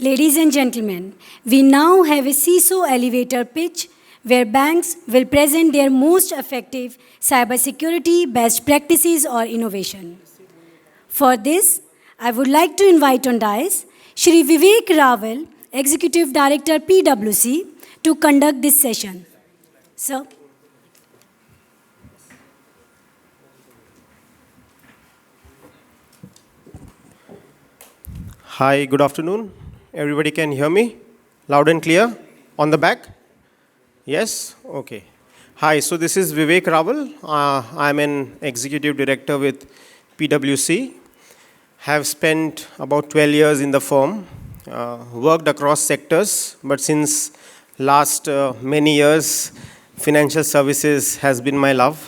Ladies and gentlemen, we now have a CISO elevator pitch where banks will present their most effective cybersecurity best practices or innovation. For this, I would like to invite on dais Shri Vivek Raval, Executive Director PwC, to conduct this session. Sir. Hi, good afternoon. Everybody can hear me? Loud and clear? On the back? Yes? Okay. Hi, so this is Vivek Raval. I'm an executive director with PwC. Have spent about 12 years in the firm, worked across sectors, but since last many years, financial services has been my love.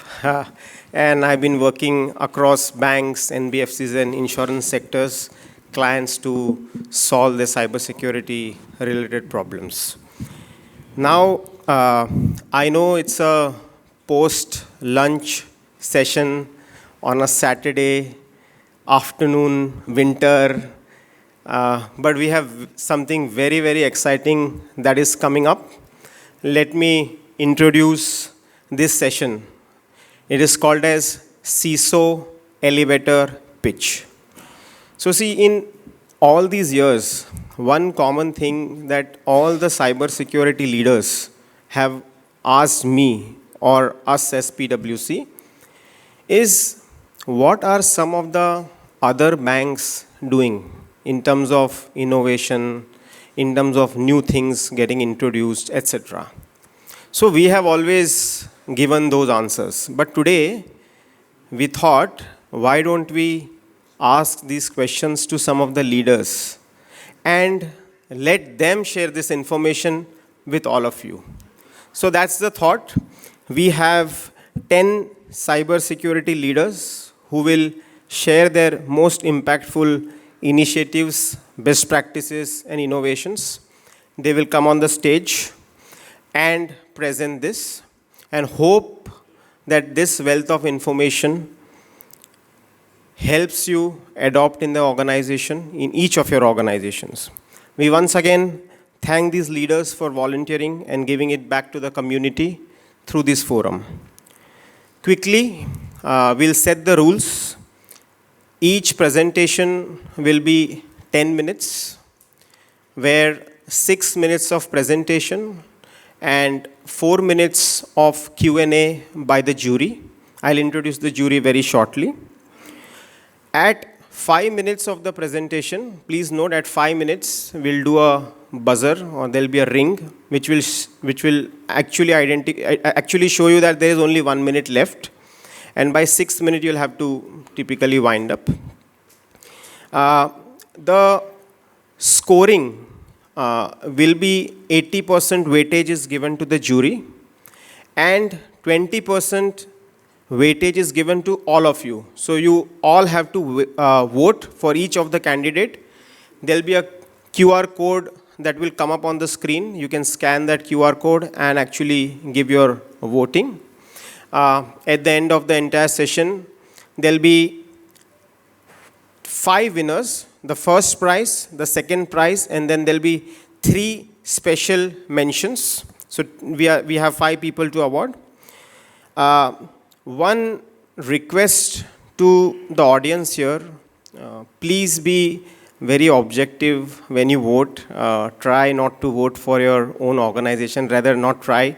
And I've been working across banks, NBFCs, and insurance sectors, clients to solve the cybersecurity related problems. Now, I know it's a post-lunch session on a Saturday afternoon, winter, but we have something very, very exciting that is coming up. Let me introduce this session. It is called as CISO Elevator Pitch. So see, in all these years, one common thing that all the cybersecurity leaders have asked me or us as PwC is what are some of the other banks doing in terms of innovation, in terms of new things getting introduced, etc. So we have always given those answers. But today, we thought, why don't we ask these questions to some of the leaders and let them share this information with all of you. So that's the thought. We have 10 cybersecurity leaders who will share their most impactful initiatives, best practices, and innovations. They will come on the stage and present this, and hope that this wealth of information helps you adopt in the organization, in each of your organizations. We once again thank these leaders for volunteering and giving it back to the community through this forum. Quickly, we'll set the rules. Each presentation will be 10 minutes, where 6 minutes of presentation and 4 minutes of Q&A by the jury. I'll introduce the jury very shortly. At 5 minutes of the presentation, please note at 5 minutes, we'll do a buzzer, or there'll be a ring, which will actually show you that there is only 1 minute left. And by 6th minute, you'll have to typically wind up. The scoring will be 80% weightage is given to the jury, and 20% weightage is given to all of you. So you all have to vote for each of the candidate. There'll be a QR code that will come up on the screen. You can scan that QR code and actually give your voting. At the end of the entire session, there'll be 5 winners, the first prize, the second prize, and then there'll be 3 special mentions. So we have 5 people to award. One request to the audience here, please be very objective when you vote. Try not to vote for your own organization. Rather, not try.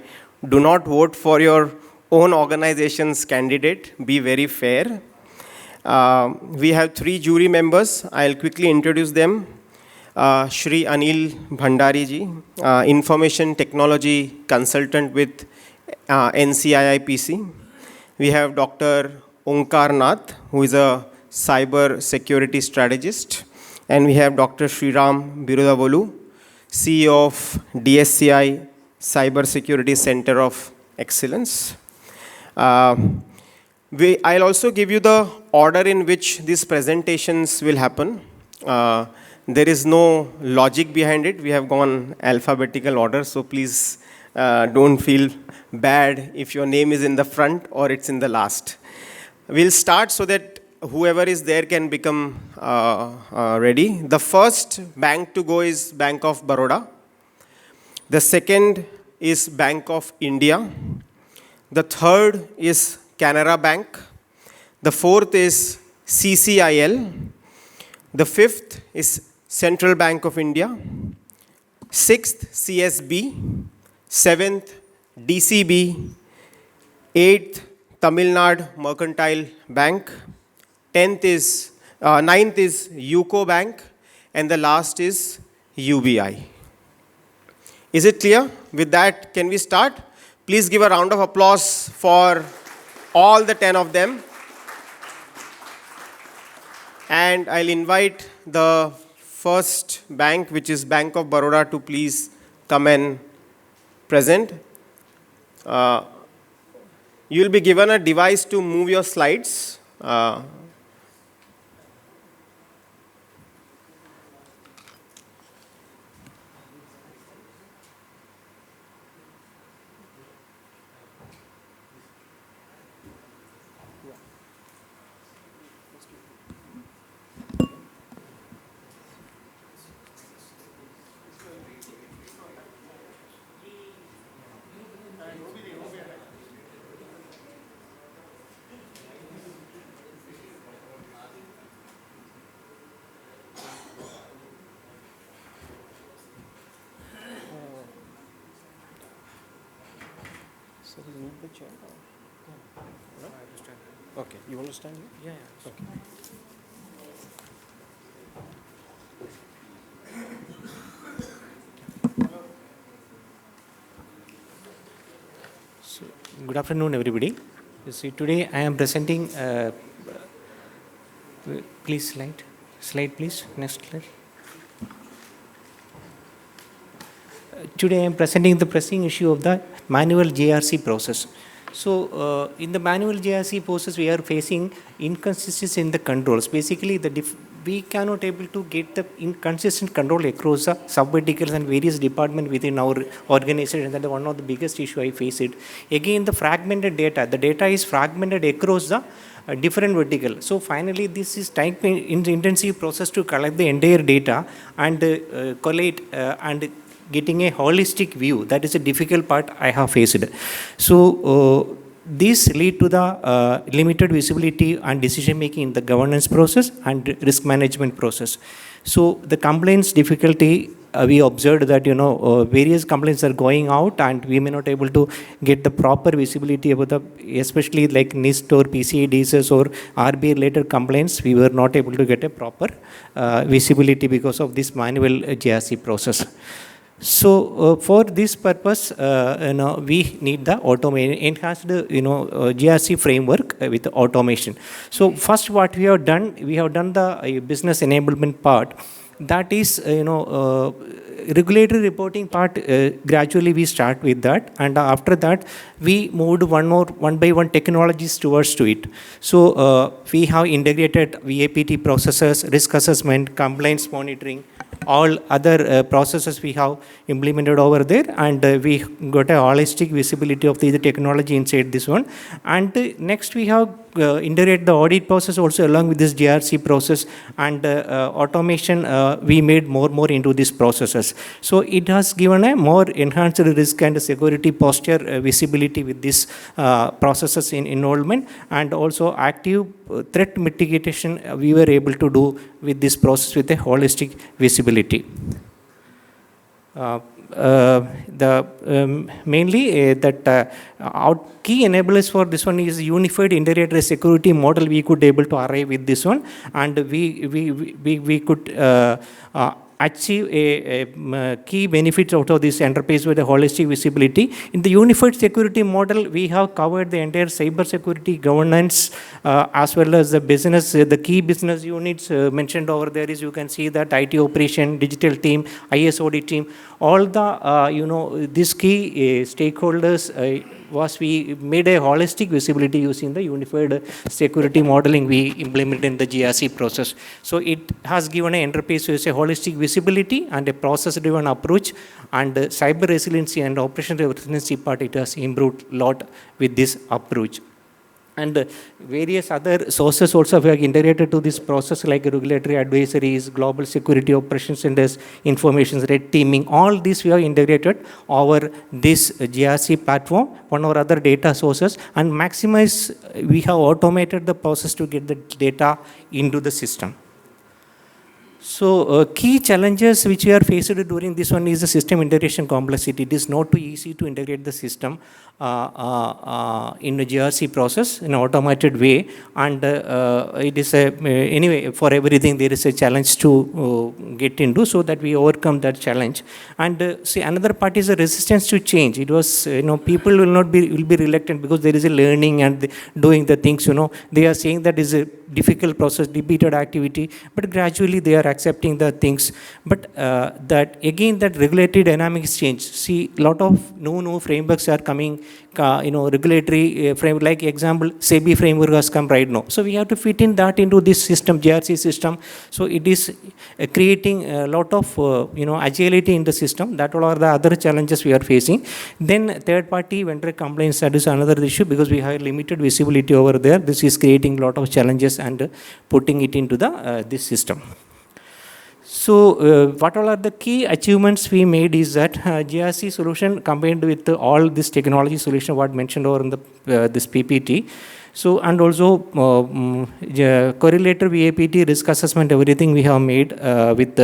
Do not vote for your own organization's candidate. Be very fair. We have 3 jury members. I'll quickly introduce them. Shri Anil Bhandari ji, Information Technology Consultant with NCIIPC. We have Dr. Onkar Nath, who is a cyber security strategist. And we have Dr. Sriram Birudavolu, CEO of DSCI Cyber Security Center of Excellence. I'll also give you the order in which these presentations will happen. There is no logic behind it. We have gone alphabetical order, so please don't feel bad if your name is in the front or it's in the last. We'll start so that whoever is there can become ready. The first bank to go is Bank of Baroda. The second is Bank of India. The third is Canara Bank. The fourth is CCIL. The fifth is Central Bank of India. Sixth, CSB. Seventh, DCB. Eighth, Tamil Nadu Mercantile Bank. Ninth is UCO Bank. And the last is UBI. Is it clear? With that, can we start? Please give a round of applause for all the 10 of them. And I'll invite the first bank, which is Bank of Baroda, to please come and present. You'll be given a device to move your slides. Okay, you want to stand here? Yeah. Okay. So, good afternoon, everybody. You see, today I am presenting. Please slide, please. Next slide. Today I am presenting the pressing issue of the manual JRC process. So, in the manual JRC process, we are facing inconsistencies in the controls. Basically, we cannot able to get the inconsistent control across the sub-verticals and various departments within our organization. That is one of the biggest issue I face it. Again, the fragmented data. The data is fragmented across the different vertical. So finally, this is time intensive process to collect the entire data and collate and getting a holistic view. That is a difficult part I have faced. So this lead to the limited visibility and decision making in the governance process and risk management process. So the complaints difficulty, we observed that various complaints are going out and we may not able to get the proper visibility about the, especially like NIST or PCI DSS or RBI related complaints, we were not able to get a proper visibility because of this manual GRC process. So for this purpose, we need the enhanced GRC framework with automation. So first, what we have done the business enablement part. That is, regulatory reporting part. Gradually, we start with that, and after that, we moved one by one technologies towards to it. So we have integrated VAPT processes, risk assessment, compliance monitoring. All other processes we have implemented over there, and we got a holistic visibility of the technology inside this one. And next we have integrate the audit process also along with this GRC process, and automation we made more into these processes. So it has given a more enhanced risk and security posture visibility with these processes in involvement, and also active threat mitigation we were able to do with this process with a holistic visibility. Mainly that our key enablers for this one is unified integrated security model. We could able to arrive with this one, and we could achieve a key benefits out of this enterprise with a holistic visibility. In the unified security model, we have covered the entire cyber security governance as well as the business, the key business units mentioned over there is, you can see that IT operation, digital team, IS audit team, all the, these key stakeholders we made a holistic visibility using the unified security modeling we implemented in the GRC process. So it has given an enterprise with a holistic visibility and a process-driven approach, and cyber resiliency and operational resiliency part, it has improved a lot with this approach. And various other sources also we have integrated to this process, like regulatory advisories, global security operations centers, information red teaming. All these we have integrated over this GRC platform, one or other data sources, and maximize. We have automated the process to get the data into the system. So key challenges which we are faced during this one is the system integration complexity. It is not too easy to integrate the system in the GRC process in an automated way, and it is anyway, for everything there is a challenge to get into, so that we overcome that challenge. And see, another part is the resistance to change. It was, people will be reluctant because there is a learning and doing the things, they are saying that is a difficult process, repeated activity, but gradually they are accepting the things. But that again, that regulatory dynamics change. See, lot of new frameworks are coming, regulatory framework, like example, SEBI framework has come right now. So we have to fit in that into this system, GRC system. So it is creating a lot of, agility in the system. That all are the other challenges we are facing. Then third party vendor complaints, that is another issue, because we have limited visibility over there. This is creating a lot of challenges and putting it into the this system. So what all are the key achievements we made is that GRC solution combined with all this technology solution what mentioned over in the this PPT. So, and also correlator VAPT, risk assessment, everything we have made with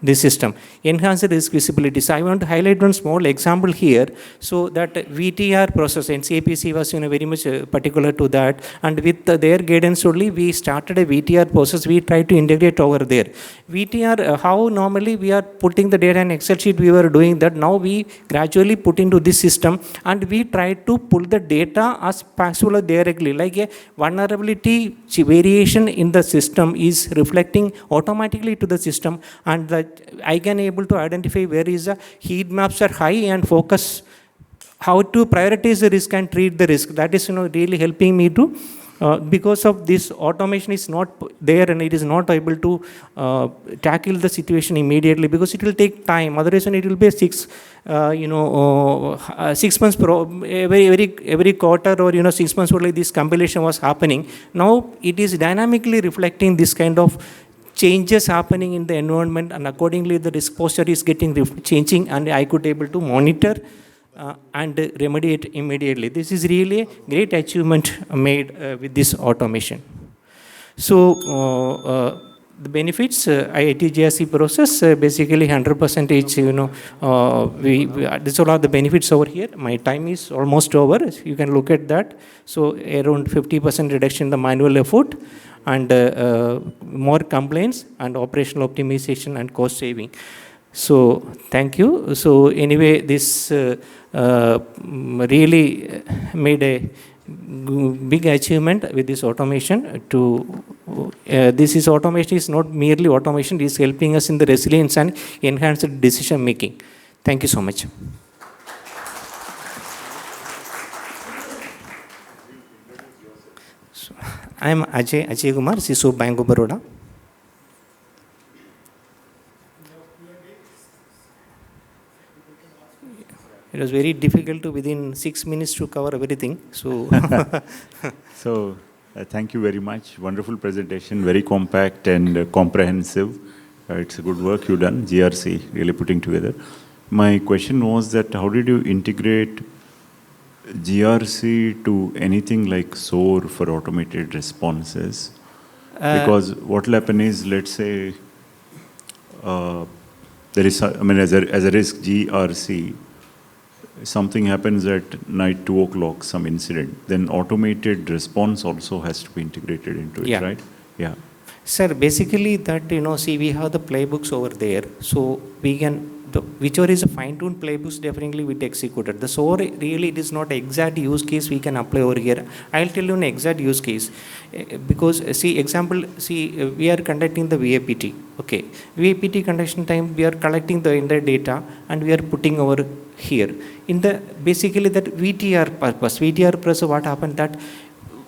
this system. Enhanced risk visibility. So I want to highlight one small example here. So that VTR process, NCAPC was very much particular to that, and with their guidance only, we started a VTR process. We tried to integrate over there. VTR, how normally we are putting the data in Excel sheet, we were doing that. Now we gradually put into this system, and we try to pull the data as possible directly. Like a vulnerability variation in the system is reflecting automatically to the system, and that I can able to identify where is the heat maps are high and focus how to prioritize the risk and treat the risk. That is really helping me to because of this automation is not there, and it is not able to tackle the situation immediately, because it will take time. Otherwise it will be 6 months every quarter, or 6 months only this compilation was happening. Now it is dynamically reflecting this kind of changes happening in the environment, and accordingly the risk posture is getting changing, and I could able to monitor and remediate immediately. This is really a great achievement made with this automation. So the benefits, IIT GRC process, basically 100%, these all are the benefits over here. My time is almost over. You can look at that. So around 50% reduction in the manual effort, and more complaints, and operational optimization and cost saving. So thank you. So anyway, this really made a big achievement with this automation. This automation is not merely automation, it is helping us in the resilience and enhanced decision making. Thank you so much. So, I am Ajay Kumar, CISO, Bank of Baroda. It was very difficult to within 6 minutes to cover everything. So, thank you very much. Wonderful presentation, very compact and comprehensive. It's a good work you've done, GRC, really putting together. My question was that how did you integrate GRC to anything like SOAR for automated responses? Because what will happen is, let's say, there is, as a risk, GRC, something happens at night, 2 o'clock, some incident, then automated response also has to be integrated into it, right? Yeah. Sir, basically that, see, we have the playbooks over there. So we can, whichever is a fine-tuned playbooks, definitely we executed. The SOAR, really, it is not exact use case we can apply over here. I'll tell you an exact use case. Because, see, example, we are conducting the VAPT. Okay. VAPT conduction time, we are collecting the entire data and we are putting over here. In the, basically that VTR purpose, what happened that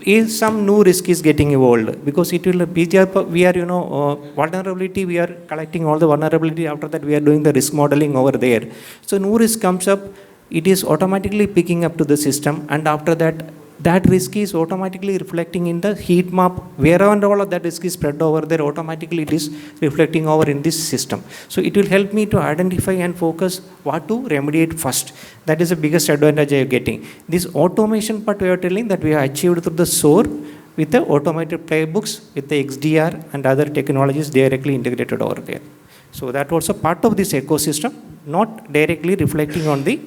is some new risk is getting evolved, because it will PTR, we are vulnerability, we are collecting all the vulnerability. After that we are doing the risk modeling over there. So new risk comes up, it is automatically picking up to the system, and after that that risk is automatically reflecting in the heat map. Wherever all of that risk is spread over there, automatically it is reflecting over in this system. So it will help me to identify and focus what to remediate first. That is the biggest advantage I am getting. This automation part we are telling that we have achieved through the SOAR with the automated playbooks, with the XDR and other technologies directly integrated over there. So that was a part of this ecosystem, not directly reflecting on the.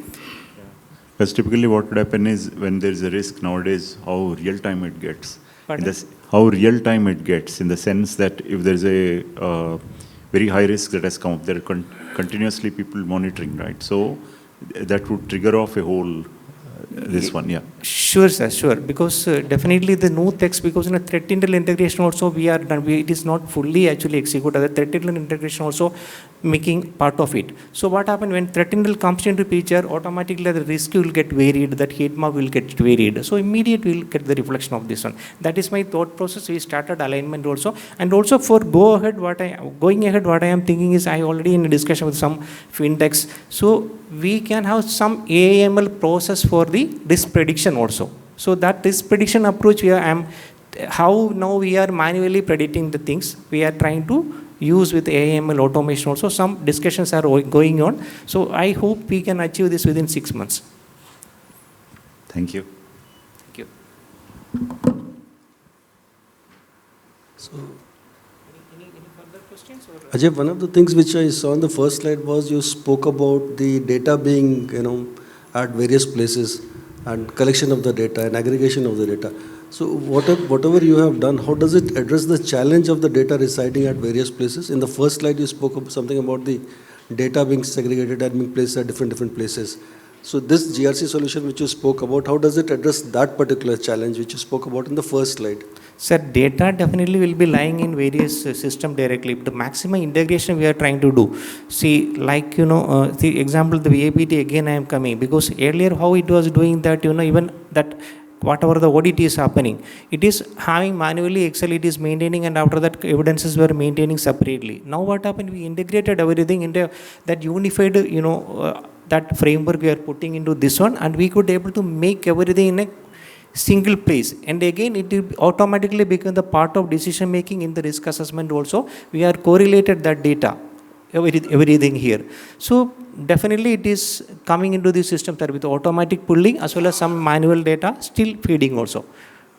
Because typically what would happen is when there is a risk nowadays, how real time it gets. How real time it gets, in the sense that if there is a very high risk that has come up, there are continuously people monitoring, right? So that would trigger off a whole this one, yeah. Sure, sir, sure. Because definitely the new text, because in a threat intel integration also we are done. It is not fully actually executed. The threat intel integration also making part of it. So what happens when threat intel comes into picture, automatically the risk will get varied, that heat map will get varied. So immediately we will get the reflection of this one. That is my thought process. We started alignment also. And also for going ahead, what I am thinking is, I already in a discussion with some fintechs. So we can have some AML process for the risk prediction also. So that risk prediction approach, how now we are manually predicting the things, we are trying to use with AML automation also. Some discussions are going on. So I hope we can achieve this within 6 months. Thank you. Thank you. So, Any further questions? Or? Ajay, one of the things which I saw on the first slide was you spoke about the data being, at various places, and collection of the data and aggregation of the data. So whatever you have done, how does it address the challenge of the data residing at various places? In the first slide, you spoke of something about the data being segregated and being placed at different places. So this GRC solution which you spoke about, how does it address that particular challenge which you spoke about in the first slide? Sir, data definitely will be lying in various systems directly. The maximum integration we are trying to do. See, like, the example, the VAPT, again I am coming, because earlier how it was doing that, even that whatever the audit is happening, it is having manually Excel, it is maintaining, and after that evidences were maintaining separately. Now what happened, we integrated everything into that unified, that framework we are putting into this one, and we could able to make everything in a single place, and again it will automatically become the part of decision making in the risk assessment also. We are correlated that data, everything here. So definitely it is coming into the system with automatic pulling as well as some manual data still feeding also.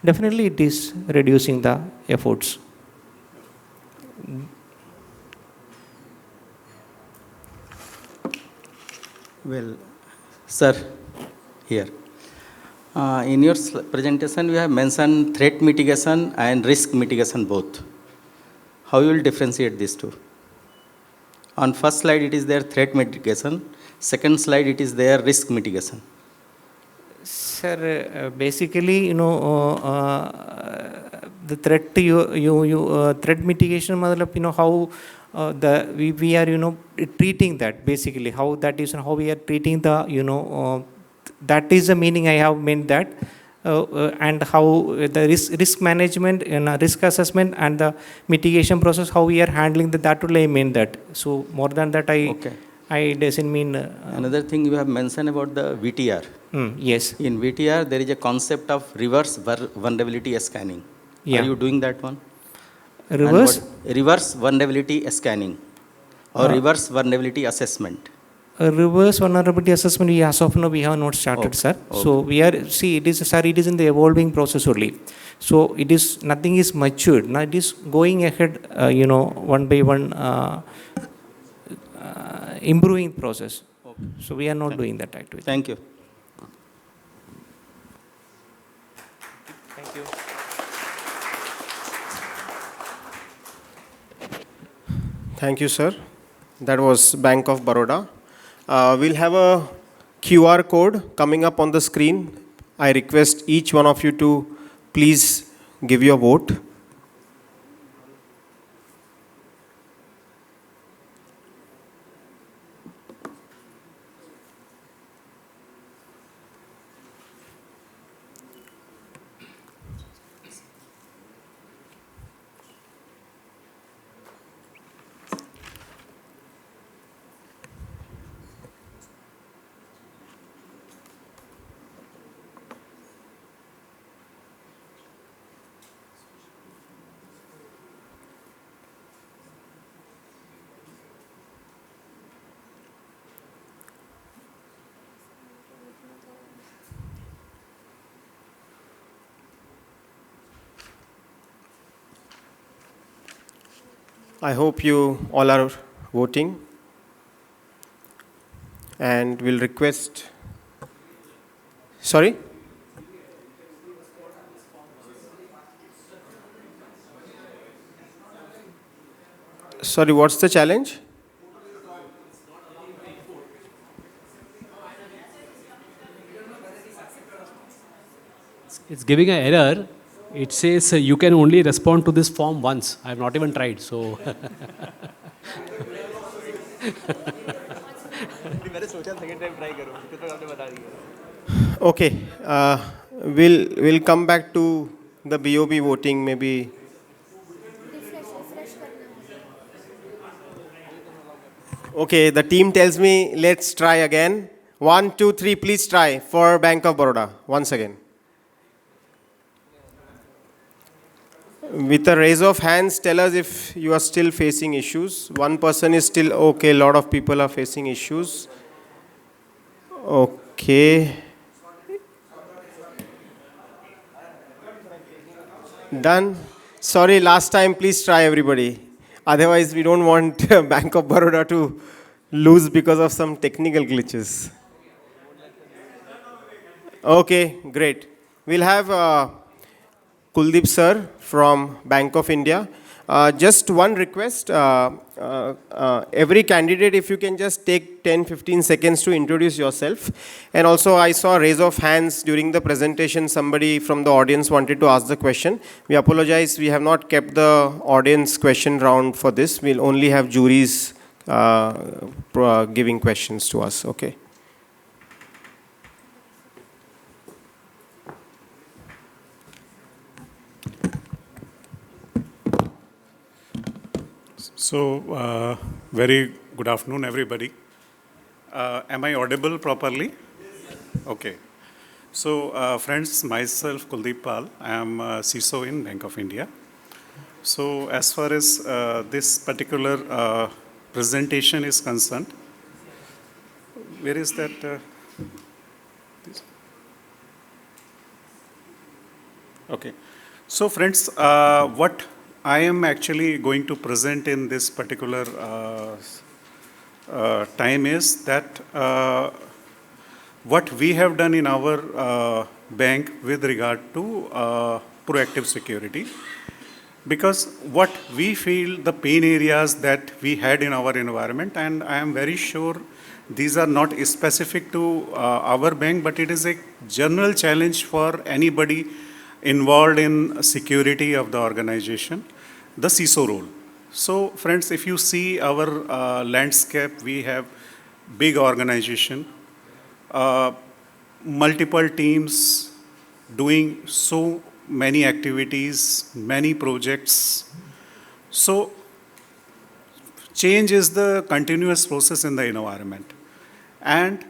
Definitely it is reducing the efforts. Well, sir, here. In your presentation, you have mentioned threat mitigation and risk mitigation both. How you will differentiate these two? On first slide, it is there threat mitigation. Second slide, it is there risk mitigation. Sir, basically, the threat threat mitigation, how we are treating that, basically how that is and how we are treating the that is the meaning I have meant that, and how the risk management and risk assessment and the mitigation process, how we are handling that will I mean that. So more than that I doesn't mean. Another thing you have mentioned about the VTR. Yes. In VTR, there is a concept of reverse vulnerability scanning. Yeah. Are you doing that one? Reverse vulnerability scanning or reverse vulnerability assessment. Reverse vulnerability assessment, as of now we have not started, sir. Okay. So we are, it is in the evolving process only. So it is, nothing is matured. Now it is going ahead, one by one, improving process. Okay. So we are not doing that activity. Thank you. Thank you. Thank you, sir. That was Bank of Baroda. We'll have a QR code coming up on the screen. I request each one of you to please give your vote. I hope you all are voting. And we'll request. Sorry? Sorry, what's the challenge? It's giving an error. It says you can only respond to this form once. I have not even tried. So Okay. We'll come back to the BOB voting maybe. Okay, the team tells me let's try again. 1, 2, 3, please try for Bank of Baroda once again. With a raise of hands, tell us if you are still facing issues. One person is still okay, a lot of people are facing issues. Okay. Done. Sorry, last time, please try everybody. Otherwise, we don't want Bank of Baroda to lose because of some technical glitches. Okay, great. We'll have Kuldeep sir from Bank of India. Just one request, every candidate, if you can just take 10-15 seconds to introduce yourself. And also I saw raise of hands during the presentation, somebody from the audience wanted to ask the question. We apologize, we have not kept the audience question round for this. We'll only have juries giving questions to us, okay? So, very good afternoon, everybody. Am I audible properly? Okay. So, friends, myself, Kuldeep Pal, I am CISO in Bank of India. So, as far as this particular presentation is concerned, where is that? Okay. So, friends, what I am actually going to present in this particular time is that what we have done in our bank with regard to proactive security. Because what we feel the pain areas that we had in our environment, and I am very sure these are not specific to our bank, but it is a general challenge for anybody involved in security of the organization, the CISO role. So friends, if you see our landscape, we have big organization, multiple teams doing so many activities, many projects. So change is the continuous process in the environment. And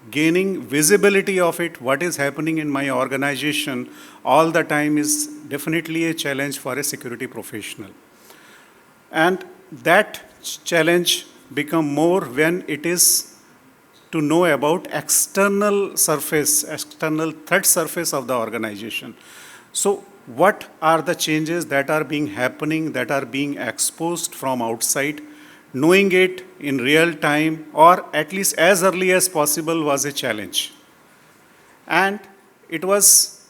gaining visibility of it, what is happening in my organization all the time is definitely a challenge for a security professional. And that challenge become more when it is to know about external threat surface of the organization. So what are the changes that are being happening, that are being exposed from outside? Knowing it in real time or at least as early as possible was a challenge. And it was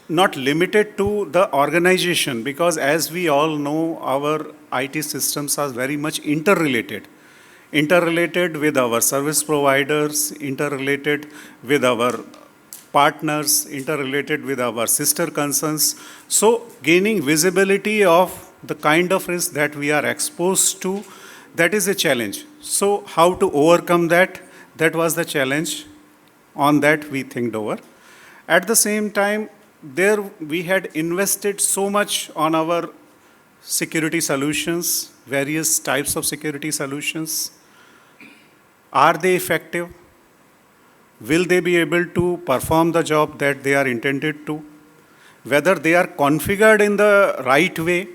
not limited to the organization, because as we all know, our IT systems are very much interrelated with our service providers, interrelated with our partners, interrelated with our sister concerns. So gaining visibility of the kind of risk that we are exposed to, that is a challenge. So how to overcome that? That was the challenge. On that we think over. At the same time, there we had invested so much on our security solutions, various types of security solutions. Are they effective? Will they be able to perform the job that they are intended to? Whether they are configured in the right way,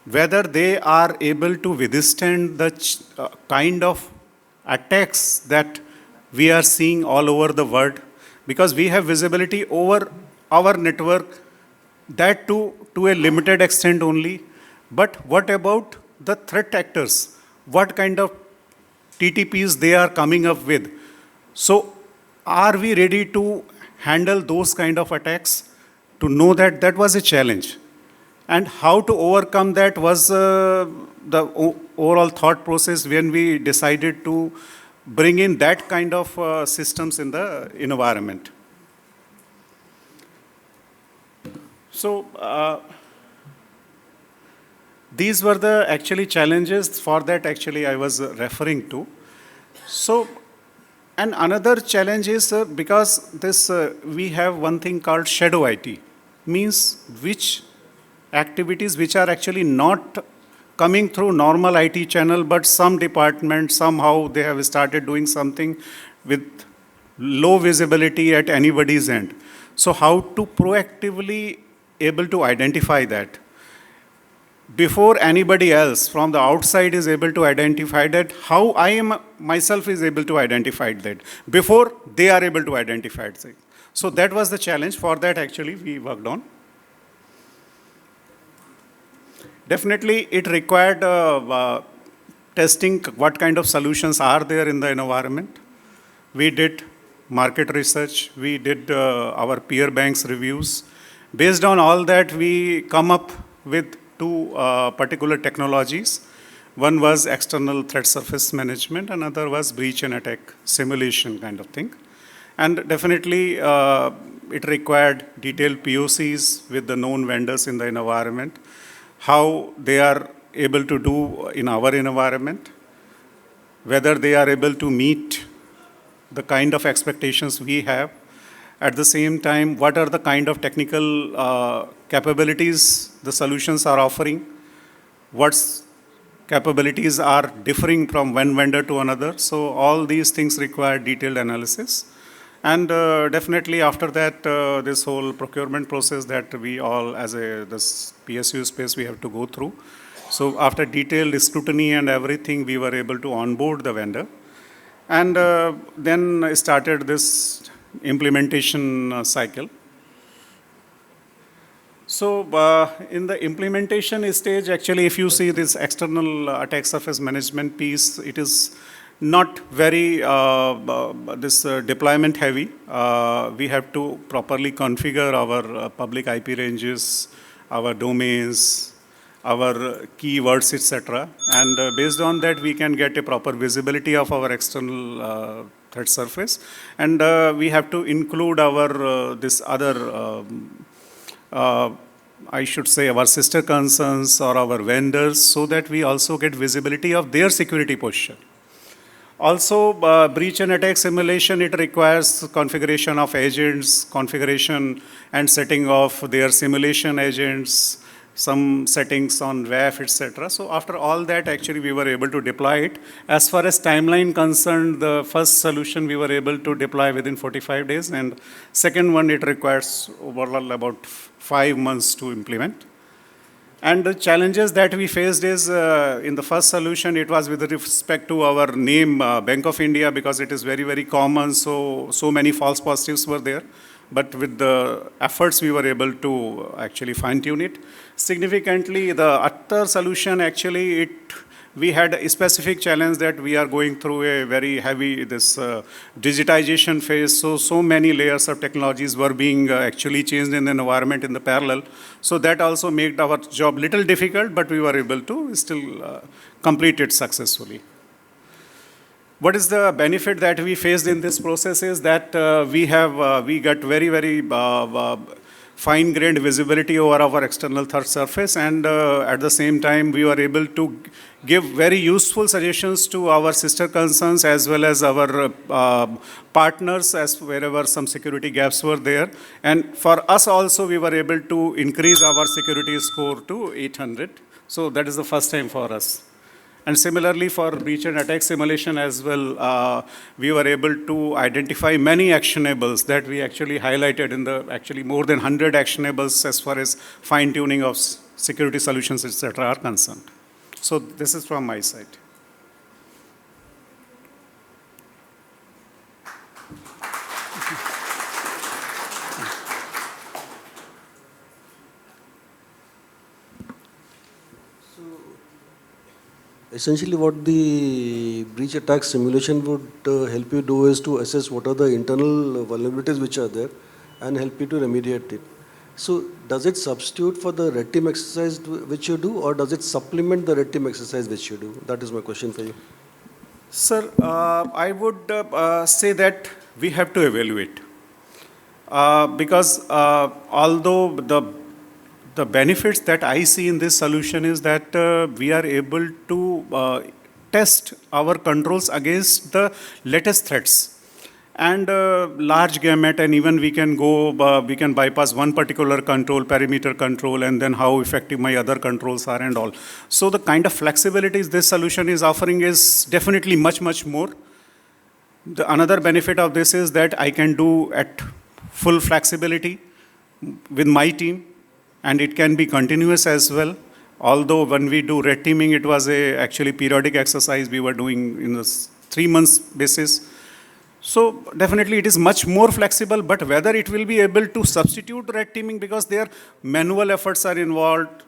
whether they are able to withstand the kind of attacks that we are seeing all over the world, because we have visibility over our network that to a limited extent only. But what about the threat actors? What kind of TTPs they are coming up with? So are we ready to handle those kind of attacks? To know that that was a challenge. And how to overcome that was the overall thought process when we decided to bring in that kind of systems in the environment. So these were the actually challenges for that actually I was referring to. So, and another challenge is because this we have one thing called shadow IT, means which activities which are actually not coming through normal IT channel, but some department somehow they have started doing something with low visibility at anybody's end. So how to proactively able to identify that before anybody else from the outside is able to identify that, how I am myself is able to identify that before they are able to identify it. So that was the challenge. For that actually we worked on. Definitely it required testing what kind of solutions are there in the environment. We did market research, we did our peer banks reviews. Based on all that, we come up with two particular technologies. One was external threat surface management, another was breach and attack simulation kind of thing. And definitely it required detailed POCs with the known vendors in the environment, how they are able to do in our environment, whether they are able to meet the kind of expectations we have. At the same time, what are the kind of technical capabilities the solutions are offering? What capabilities are differing from one vendor to another? So all these things require detailed analysis. And definitely after that, this whole procurement process that we all, as this PSU space, we have to go through. So after detailed scrutiny and everything, we were able to onboard the vendor. And then started this implementation cycle. So in the implementation stage, actually, if you see this external attack surface management piece, it is not very deployment heavy. We have to properly configure our public IP ranges, our domains, our keywords, etc. And based on that, we can get a proper visibility of our external threat surface. And we have to include our this other, I should say, our sister concerns or our vendors, so that we also get visibility of their security posture. Also, breach and attack simulation, it requires configuration of agents, configuration and setting of their simulation agents, some settings on WAF, etc. So after all that, actually, we were able to deploy it. As far as timeline concerned, the first solution we were able to deploy within 45 days, and second one, it requires overall about 5 months to implement. And the challenges that we faced is, in the first solution, it was with respect to our name, Bank of India, because it is very, very common, so many false positives were there. But with the efforts, we were able to actually fine-tune it. Significantly, the other solution, actually, we had a specific challenge that we are going through a very heavy digitization phase. So many layers of technologies were being actually changed in the environment in the parallel. So that also made our job little difficult, but we were able to still complete it successfully. What is the benefit that we faced in this process is that we got very, very fine-grained visibility over our external threat surface, and at the same time, we were able to give very useful suggestions to our sister concerns as well as our partners, as wherever some security gaps were there. And for us also, we were able to increase our security score to 800. So that is the first time for us. And similarly, for breach and attack simulation as well, we were able to identify many actionables that we actually highlighted in the actually more than 100 actionables as far as fine-tuning of security solutions, etc. are concerned. So this is from my side. Essentially, what the breach attack simulation would help you do is to assess what are the internal vulnerabilities which are there and help you to remediate it. So, does it substitute for the red team exercise which you do, or does it supplement the red team exercise which you do? That is my question for you. Sir, I would say that we have to evaluate. Because although the benefits that I see in this solution is that we are able to test our controls against the latest threats. And large gamut, and even we can go, we can bypass one particular control, perimeter control, and then how effective my other controls are and all. So the kind of flexibilities this solution is offering is definitely much, much more. Another benefit of this is that I can do at full flexibility with my team, and it can be continuous as well. Although when we do red teaming, it was a actually periodic exercise we were doing in a 3 months basis. So definitely it is much more flexible, but whether it will be able to substitute red teaming because their manual efforts are involved,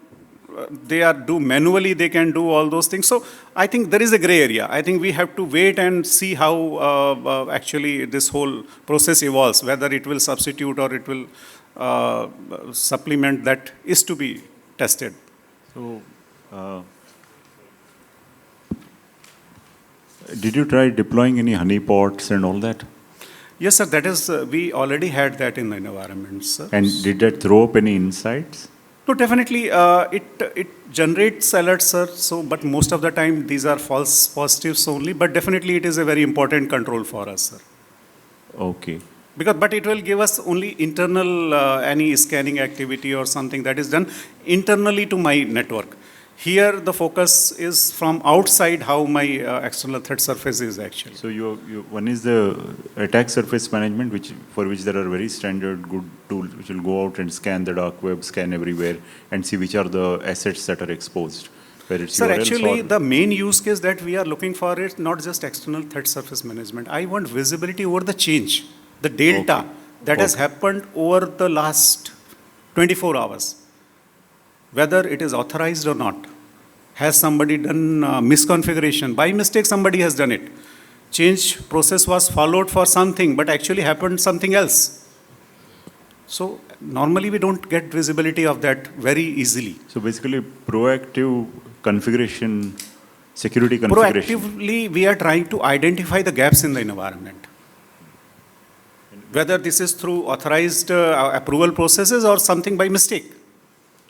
they are do manually, they can do all those things. So I think there is a gray area. I think we have to wait and see how actually this whole process evolves, whether it will substitute or it will supplement. That is to be tested. So, did you try deploying any honeypots and all that? Yes, sir, that is, we already had that in the environment, sir. And did that throw up any insights? No, definitely, it generates alerts, sir. So, but most of the time, these are false positives only. But definitely, it is a very important control for us, sir. Okay. Because, but it will give us only internal any scanning activity or something that is done internally to my network. Here, the focus is from outside how my external threat surface is actually. So one is the attack surface management, for which there are very standard good tools which will go out and scan the dark web, scan everywhere, and see which are the assets that are exposed. Where it's Sir, URLs actually, or the main use case that we are looking for is not just external threat surface management. I want visibility over the change, the delta that has happened over the last 24 hours. Whether it is authorized or not. Has somebody done misconfiguration? By mistake, somebody has done it. Change process was followed for something, but actually happened something else. So normally we don't get visibility of that very easily. So basically, proactive configuration, security configuration. Proactively, we are trying to identify the gaps in the environment. Whether this is through authorized approval processes or something by mistake.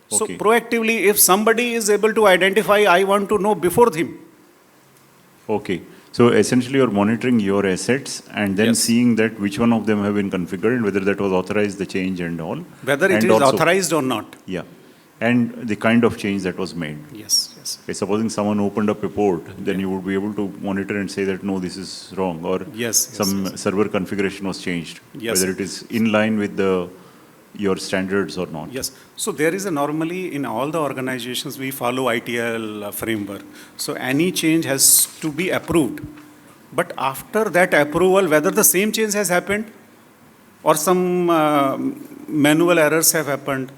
So proactively, if somebody is able to identify, I want to know before him. Okay. So essentially, you're monitoring your assets and then seeing that which one of them have been configured and whether that was authorized, the change and all. Whether it is authorized or not. Yeah. And the kind of change that was made. Yes, yes. Okay, supposing someone opened up a port, then you would be able to monitor and say that, no, this is wrong. Or some server configuration was changed. Whether it is in line with your standards or not. Yes. So there is a normally in all the organizations we follow ITL framework. So any change has to be approved. But after that approval, whether the same change has happened or some manual errors have happened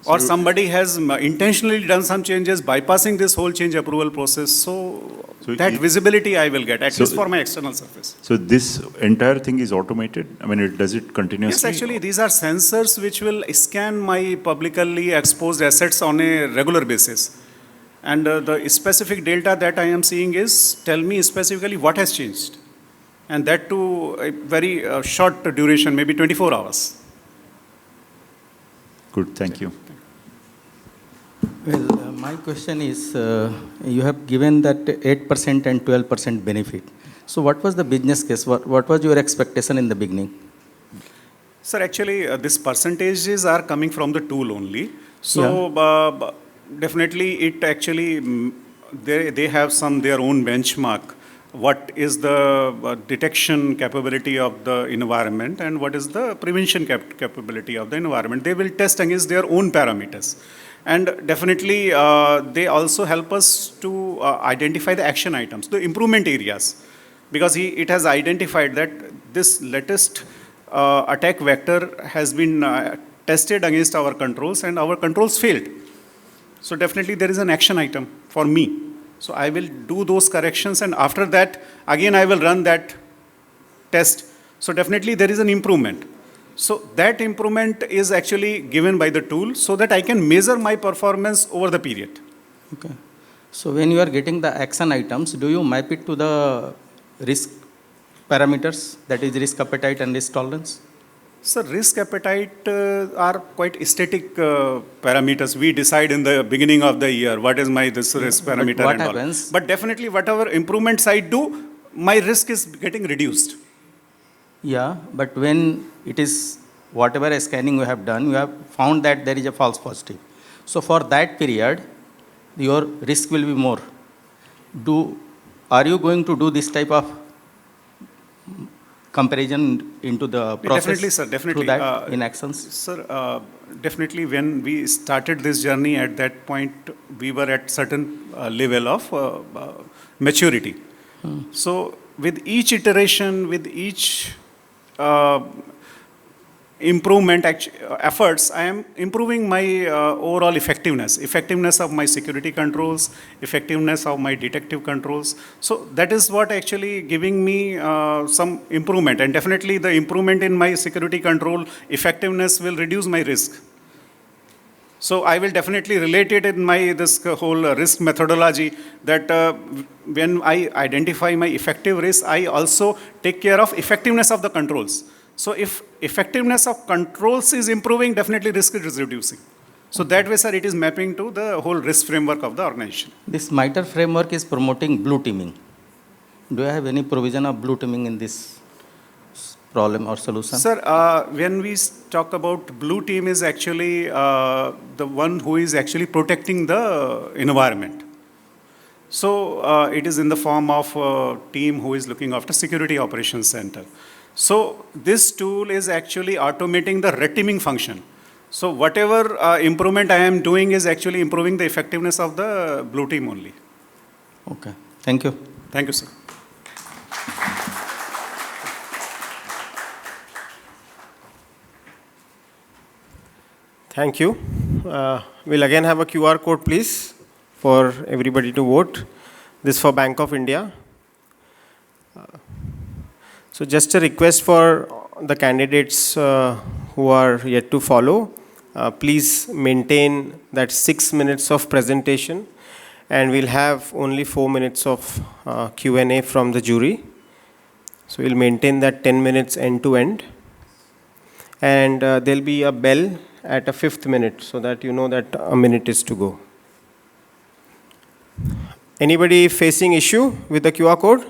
or somebody has intentionally done some changes bypassing this whole change approval process. So that visibility I will get, at least for my external surface. So this entire thing is automated? I mean, does it continuously? Yes, actually, these are sensors which will scan my publicly exposed assets on a regular basis. And the specific data that I am seeing is, tell me specifically what has changed. And that to a very short duration, maybe 24 hours. Good, thank you. Well, my question is, you have given that 8% and 12% benefit. So what was the business case? What was your expectation in the beginning? Sir, actually, these percentages are coming from the tool only. So definitely it actually, they have their own benchmark. What is the detection capability of the environment and what is the prevention capability of the environment. They will test against their own parameters. And definitely, they also help us to identify the action items, the improvement areas. Because it has identified that this latest attack vector has been tested against our controls and our controls failed. So definitely there is an action item for me. So I will do those corrections, and after that, again I will run that test. So definitely there is an improvement. So that improvement is actually given by the tool so that I can measure my performance over the period. Okay. So when you are getting the action items, do you map it to the risk parameters, that is risk appetite and risk tolerance? So risk appetite are quite static parameters. We decide in the beginning of the year what is my this risk But parameter what and all. happens? But definitely whatever improvements I do, my risk is getting reduced. Yeah, but when it is whatever scanning you have done, you have found that there is a false positive. So for that period, your risk will be more. Are you going to do this type of comparison into the process? Definitely, sir. Definitely. Through that in actions? Sir, definitely when we started this journey, at that point, we were at certain level of maturity. So with each iteration, with each improvement efforts, I am improving my overall effectiveness of my security controls, effectiveness of my detective controls. So that is what actually giving me some improvement, and definitely the improvement in my security control effectiveness will reduce my risk. So I will definitely relate it in my this whole risk methodology that when I identify my effective risk, I also take care of effectiveness of the controls. So if effectiveness of controls is improving, definitely risk is reducing. So that way, sir, it is mapping to the whole risk framework of the organization. This MITRE framework is promoting blue teaming. Do you have any provision of blue teaming in this problem or solution? Sir, when we talk about blue team is actually the one who is actually protecting the environment. So it is in the form of a team who is looking after security operations center. So this tool is actually automating the red teaming function. So whatever improvement I am doing is actually improving the effectiveness of the blue team only. Okay. Thank you. Thank you, sir. Thank you. We'll again have a QR code, please, for everybody to vote. This for Bank of India. So just a request for the candidates who are yet to follow. Please maintain that 6 minutes of presentation, and we'll have only 4 minutes of Q&A from the jury. So we'll maintain that 10 minutes end to end. And there'll be a bell at a 5th minute so that you know that a minute is to go. Anybody facing issue with the QR code?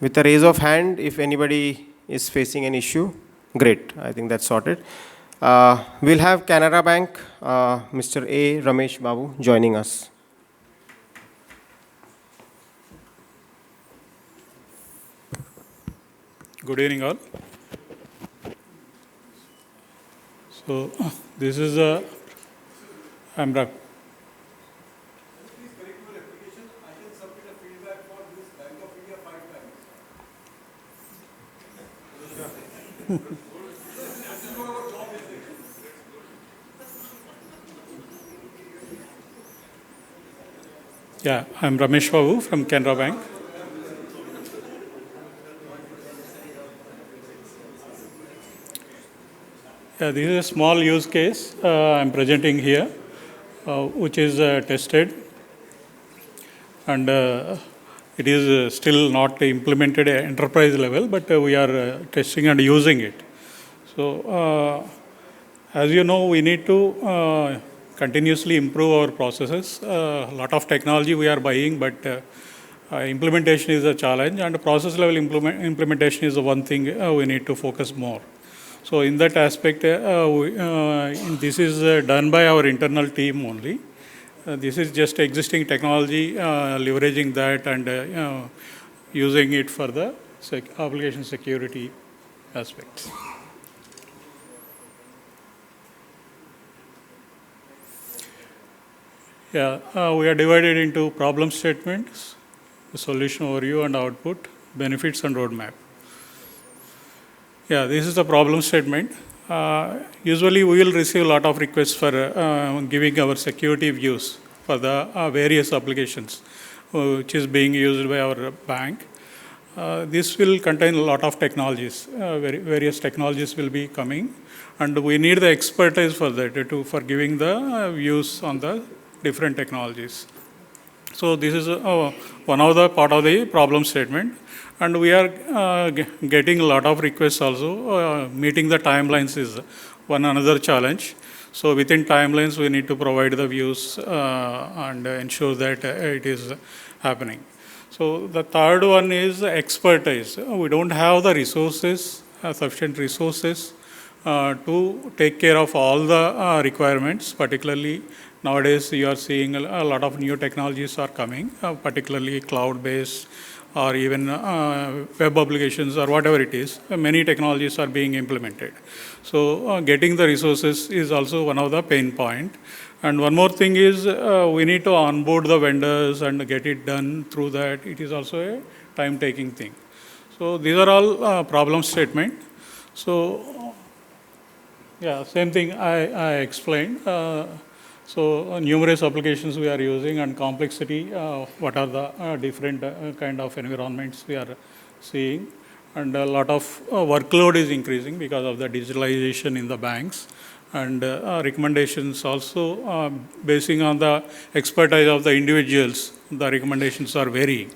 With a raise of hand, if anybody is facing an issue, great. I think that's sorted. We'll have Canara Bank, Mr. A. Ramesh Babu, joining us. Good evening, all. So this is a AMRAP. Yeah, I'm Ramesh Babu from Canara Bank. Yeah, this is a small use case I'm presenting here, which is tested, and it is still not implemented at enterprise level, but we are testing and using it. So, as you know, we need to continuously improve our processes. A lot of technology we are buying, but implementation is a challenge, and process level implementation is the one thing we need to focus more. So in that aspect, this is done by our internal team only. This is just existing technology, leveraging that and using it for the application security aspects. Yeah, we are divided into problem statements, solution overview and output, benefits and roadmap. Yeah, this is the problem statement. Usually we will receive a lot of requests for giving our security views for the various applications which is being used by our bank. This will contain a lot of technologies. Various technologies will be coming, and we need the expertise for that, for giving the views on the different technologies. So this is one of the part of the problem statement, and we are getting a lot of requests also. Meeting the timelines is one another challenge. So within timelines, we need to provide the views and ensure that it is happening. So the third one is expertise. We don't have the resources, sufficient resources to take care of all the requirements. Particularly nowadays, you are seeing a lot of new technologies are coming, particularly cloud-based or even web applications or whatever it is. Many technologies are being implemented. So getting the resources is also one of the pain point. And one more thing is we need to onboard the vendors and get it done through that. It is also a time-taking thing. So these are all problem statement. So yeah, same thing I explained. So numerous applications we are using and complexity, what are the different kind of environments we are seeing. And a lot of workload is increasing because of the digitalization in the banks. And recommendations also, basing on the expertise of the individuals, the recommendations are varying.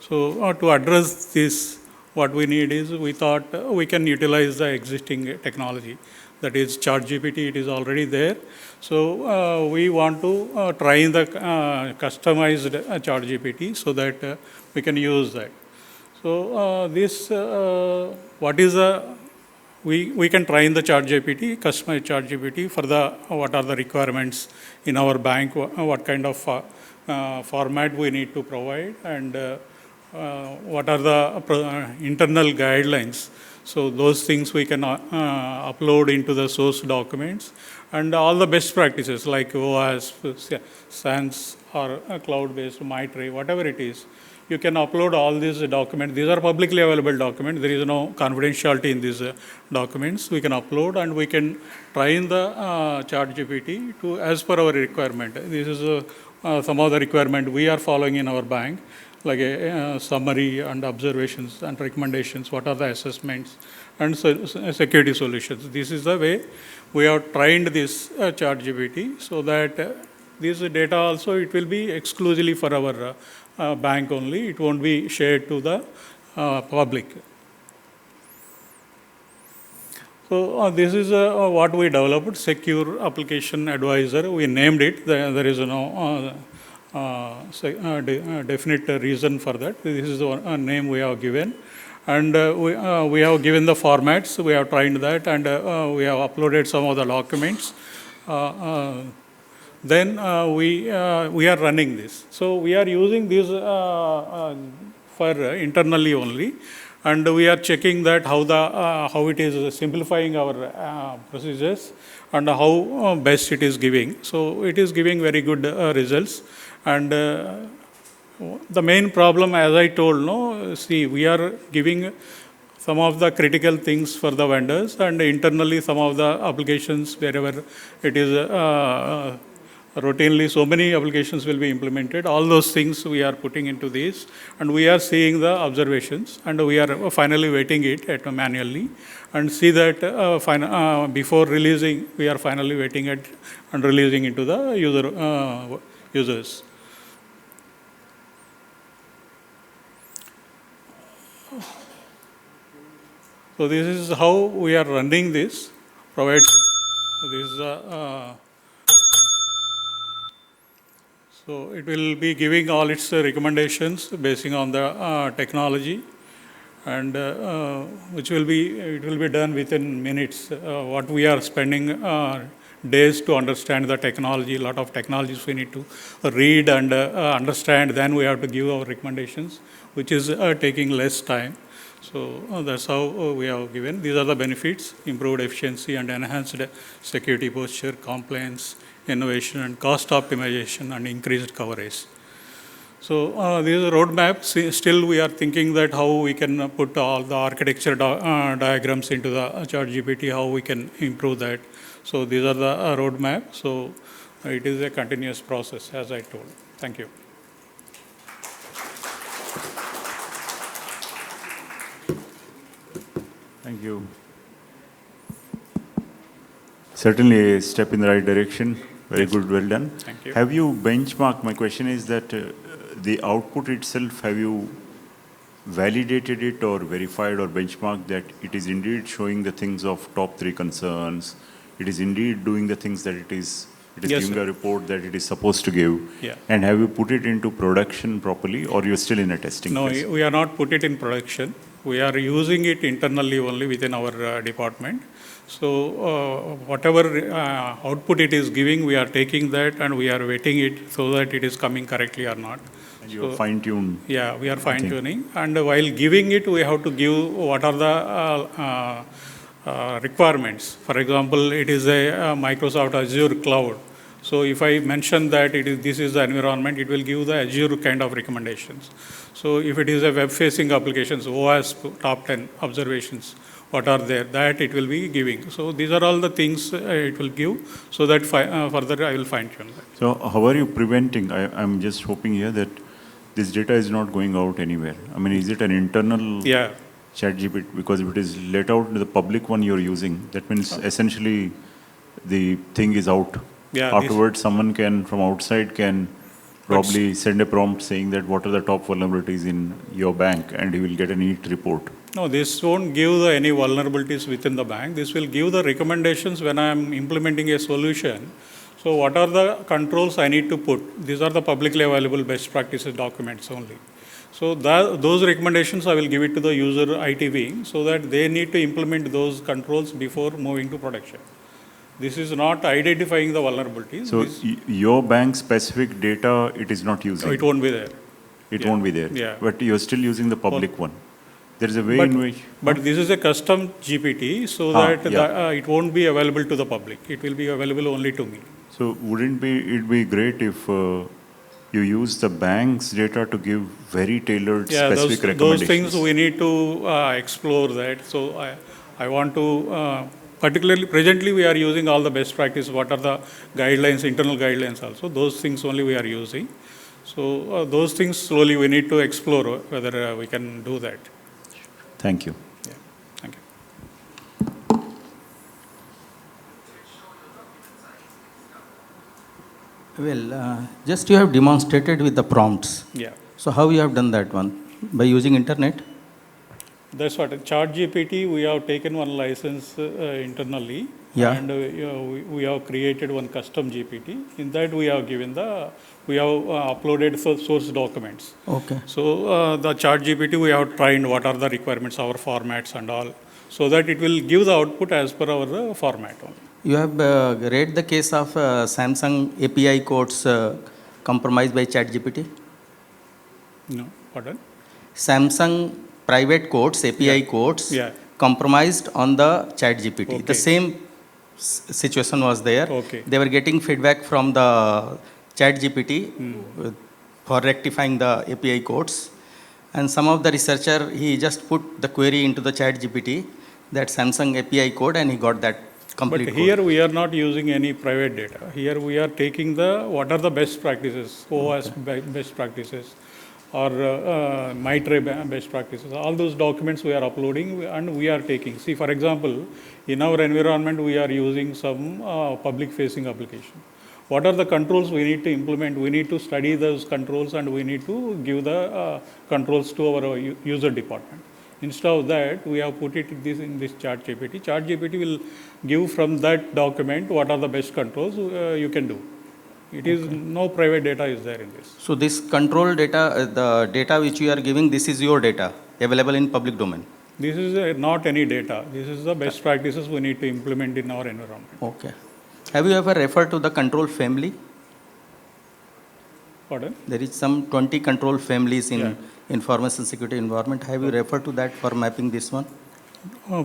So to address this, what we need is, we thought we can utilize the existing technology. That is ChatGPT, it is already there. So we want to try the customized ChatGPT so that we can use that. So this, what is the, we can train the ChatGPT, customized ChatGPT for the, what are the requirements in our bank, what kind of format we need to provide, and what are the internal guidelines. So those things we can upload into the source documents, and all the best practices like OAS, SANS, or cloud-based MyTray, whatever it is. You can upload all these documents. These are publicly available documents. There is no confidentiality in these documents. We can upload and we can train the ChatGPT to as per our requirement. This is some of the requirement we are following in our bank, like a summary and observations and recommendations, what are the assessments, and security solutions. This is the way we have trained this ChatGPT, so that this data also, it will be exclusively for our bank only. It won't be shared to the public. So this is what we developed, Secure Application Advisor. We named it. There is no definite reason for that. This is the name we have given. And we have given the formats. We have tried that, and we have uploaded some of the documents. Then we are running this. So we are using this for internally only, and we are checking that how it is simplifying our procedures and how best it is giving. So it is giving very good results. And the main problem, as I told, we are giving some of the critical things for the vendors, and internally some of the applications, wherever it is routinely, so many applications will be implemented. All those things we are putting into this, and we are seeing the observations, and we are finally weighting it manually, and see that before releasing, we are finally weighting it and releasing into the users. So this is how we are running this. Provides this is so it will be giving all its recommendations basing on the technology, and it will be done within minutes. What we are spending days to understand the technology, a lot of technologies we need to read and understand. Then we have to give our recommendations, which is taking less time. So that's how we have given. These are the benefits: improved efficiency and enhanced security posture, compliance, innovation, and cost optimization, and increased coverage. So this is a roadmap. Still we are thinking that how we can put all the architecture diagrams into the ChatGPT, how we can improve that. So these are the roadmap. So It is a continuous process, as I told. Thank you. Thank you. Certainly a step in the right direction. Very Yes. good, well done. Thank you. Have you benchmarked, my question is that the output itself, have you validated it or verified or benchmarked that it is indeed showing the things of top 3 concerns, it is indeed doing the things that it is Yes, giving sir. a report that it is supposed to give? Yeah. And have you put it into production properly or you're still in a testing No, phase? we are not put it in production. We are using it internally only within our department. So whatever output it is giving, we are taking that and we are weighting it so that it is coming correctly or not. And you fine-tune? Yeah, we are fine-tuning. And while giving it, we have to give what are the requirements. For example, it is a Microsoft Azure cloud. So if I mention that this is the environment, it will give the Azure kind of recommendations. So if it is a web-facing applications, OWASP top 10 observations, what are there, that it will be giving. So these are all the things it will give, so that further I will fine-tune that. So how are you preventing? I'm just hoping here that this data is not going out anywhere. I mean, is it an internal chat GPT? Because if it is let out to the public one you're using, that means essentially the thing is out. Yeah, afterwards, someone can, from outside, can probably send a prompt saying that what are the top vulnerabilities in your bank, and he will get a neat report. No, this won't give any vulnerabilities within the bank. This will give the recommendations when I am implementing a solution. So what are the controls I need to put? These are the publicly available best practices documents only. So those recommendations I will give it to the user IT wing so that they need to implement those controls before moving to production. This is not identifying the vulnerabilities. So your bank specific data, it is not using? No, it won't be there. It won't be there? Yeah. But you're still using the public one? There is a way in which... But this is a custom GPT, so that it won't be available to the public. It will be available only to me. So wouldn't it be great if you use the bank's data to give very tailored specific recommendations? Those things we need to explore that. So I want to, particularly, presently we are using all the best practice, what are the guidelines, internal guidelines also, those things only we are using. So those things slowly we need to explore whether we can do that. Thank you. Yeah, thank you. Well, just you have demonstrated with the prompts. Yeah. So how you have done that one? By using internet? That's what. ChatGPT, we have taken one license internally. Yeah. And we have created one custom GPT. In that we have given we have uploaded source documents. Okay. So the ChatGPT, we have trained what are the requirements, our formats and all, so that it will give the output as per our format only. You have read the case of Samsung API codes compromised by ChatGPT? No, pardon? Samsung private codes, API codes, compromised on the ChatGPT. Okay. The same situation was there. Okay. They were getting feedback from the ChatGPT for rectifying the API codes. And some of the researcher, he just put the query into the ChatGPT, that Samsung API code, and he got that complete But code. here we are not using any private data. Here we are taking what are the best practices, OWASP best practices, or MITRE best practices. All those documents we are uploading and we are taking. See, for example, in our environment, we are using some public-facing application. What are the controls we need to implement? We need to study those controls and we need to give the controls to our user department. Instead of that, we have put it in this ChatGPT. ChatGPT will give from that document what are the best controls you can do. It is no private data is there in this. So this control data, the data which you are giving, this is your data available in public domain? This is not any data. This is the best practices we need to implement in our environment. Okay. Have you ever referred to the control family? Pardon? There is some 20 control families in information security environment. Have you referred to that for mapping this one?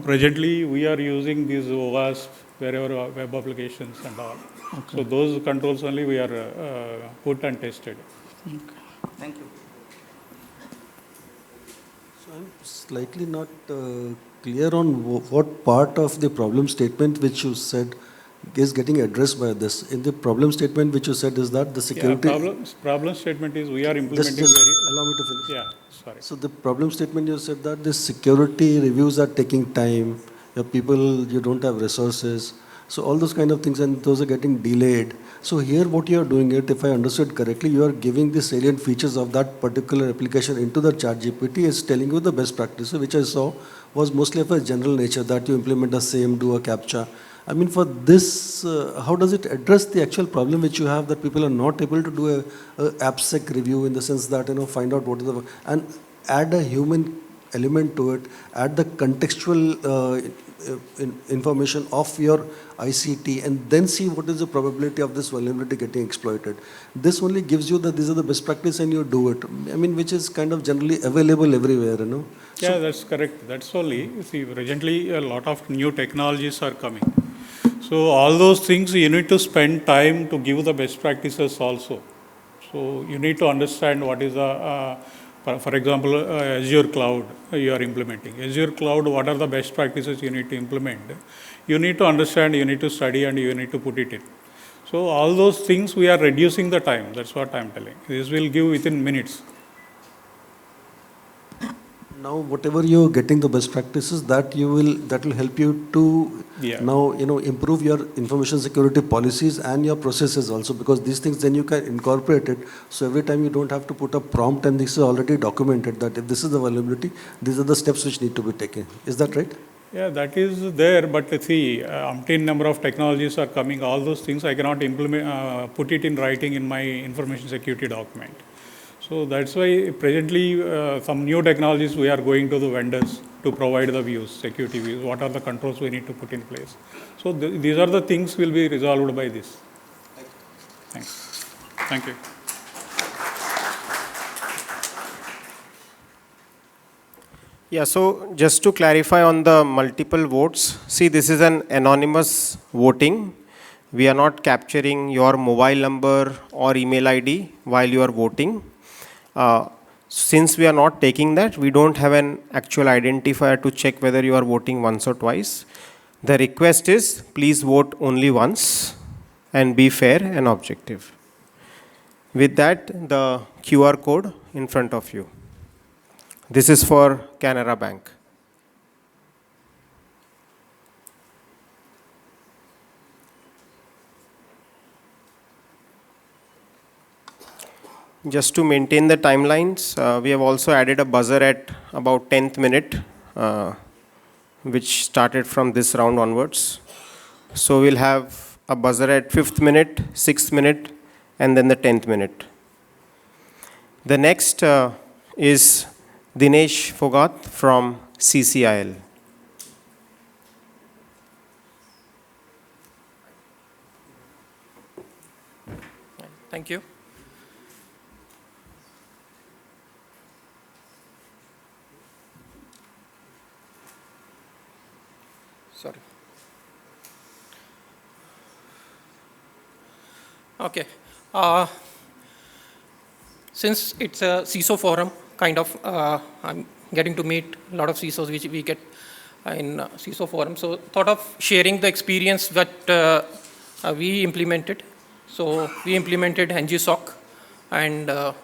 Presently, we are using these OWASP, wherever web applications and all. Okay. So those controls only we are put and tested. Okay. Thank you. So I'm slightly not clear on what part of the problem statement which you said is getting addressed by this. In the problem statement which you said is that the security... Problem statement is we are implementing just very... allow me to finish. Yeah, sorry. So the problem statement you said that the security reviews are taking time, your people, you don't have resources. So all those kind of things, and those are getting delayed. So here what you are doing it, if I understood correctly, you are giving the salient features of that particular application into the ChatGPT, is telling you the best practices, which I saw was mostly of a general nature, that you implement a SAME, do a CAPTCHA. I mean, for this, how does it address the actual problem which you have, that people are not able to do a AppSec review, in the sense that, find out what is the, and add a human element to it, add the contextual information of your ICT, and then see what is the probability of this vulnerability getting exploited. This only gives you that these are the best practice and you do it. I mean, which is kind of generally available everywhere, Yeah, So, that's correct. That's only, see, presently a lot of new technologies are coming. So all those things you need to spend time to give the best practices also. So you need to understand what is the, for example, Azure Cloud you are implementing. Azure Cloud, what are the best practices you need to implement? You need to understand, you need to study, and you need to put it in. So all those things we are reducing the time. That's what I'm telling. This will give within minutes. now whatever you're getting the best practices, that will help you to now improve your information security policies and your processes also, because these things then you can incorporate it. So every time you don't have to put a prompt, and this is already documented that if this is the vulnerability, these are the steps which need to be taken. Is that right? Yeah, that is there, but see, umpteen number of technologies are coming. All those things I cannot implement, put it in writing in my information security document. So that's why presently some new technologies we are going to the vendors to provide the views, security views, what are the controls we need to put in place. So these are the things will be resolved by this. Thanks. Thank you. Yeah, so just to clarify on the multiple votes, see, this is an anonymous voting. We are not capturing your mobile number or email ID while you are voting. Since we are not taking that, we don't have an actual identifier to check whether you are voting once or twice. The request is, please vote only once and be fair and objective. With that, the QR code in front of you. This is for Canara Bank. Just to maintain the timelines, we have also added a buzzer at about 10th minute, which started from this round onwards. So we'll have a buzzer at 5th minute, 6th minute, and then the 10th minute. The next is Dinesh Fogat from CCIL. Thank you. Sorry. Okay. Since it's a CISO forum, kind of, I'm getting to meet a lot of CISOs which we get in CISO forum. So thought of sharing the experience that we implemented. So we implemented NGSOC and the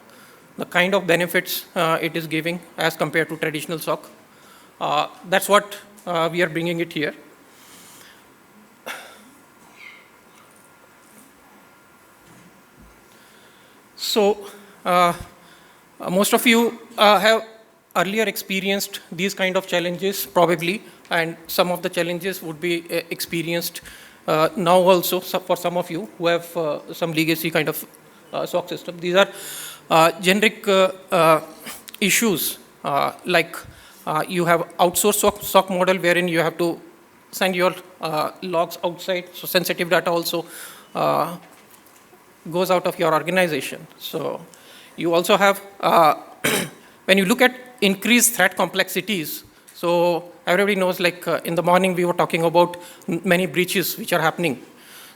kind of benefits it is giving as compared to traditional SOC. That's what we are bringing it here. So most of you have earlier experienced these kind of challenges probably, and some of the challenges would be experienced now also for some of you who have some legacy kind of SOC system. These are generic issues like you have outsourced SOC model wherein you have to send your logs outside, so sensitive data also goes out of your organization. So you also have, when you look at increased threat complexities, so everybody knows, like in the morning we were talking about many breaches which are happening.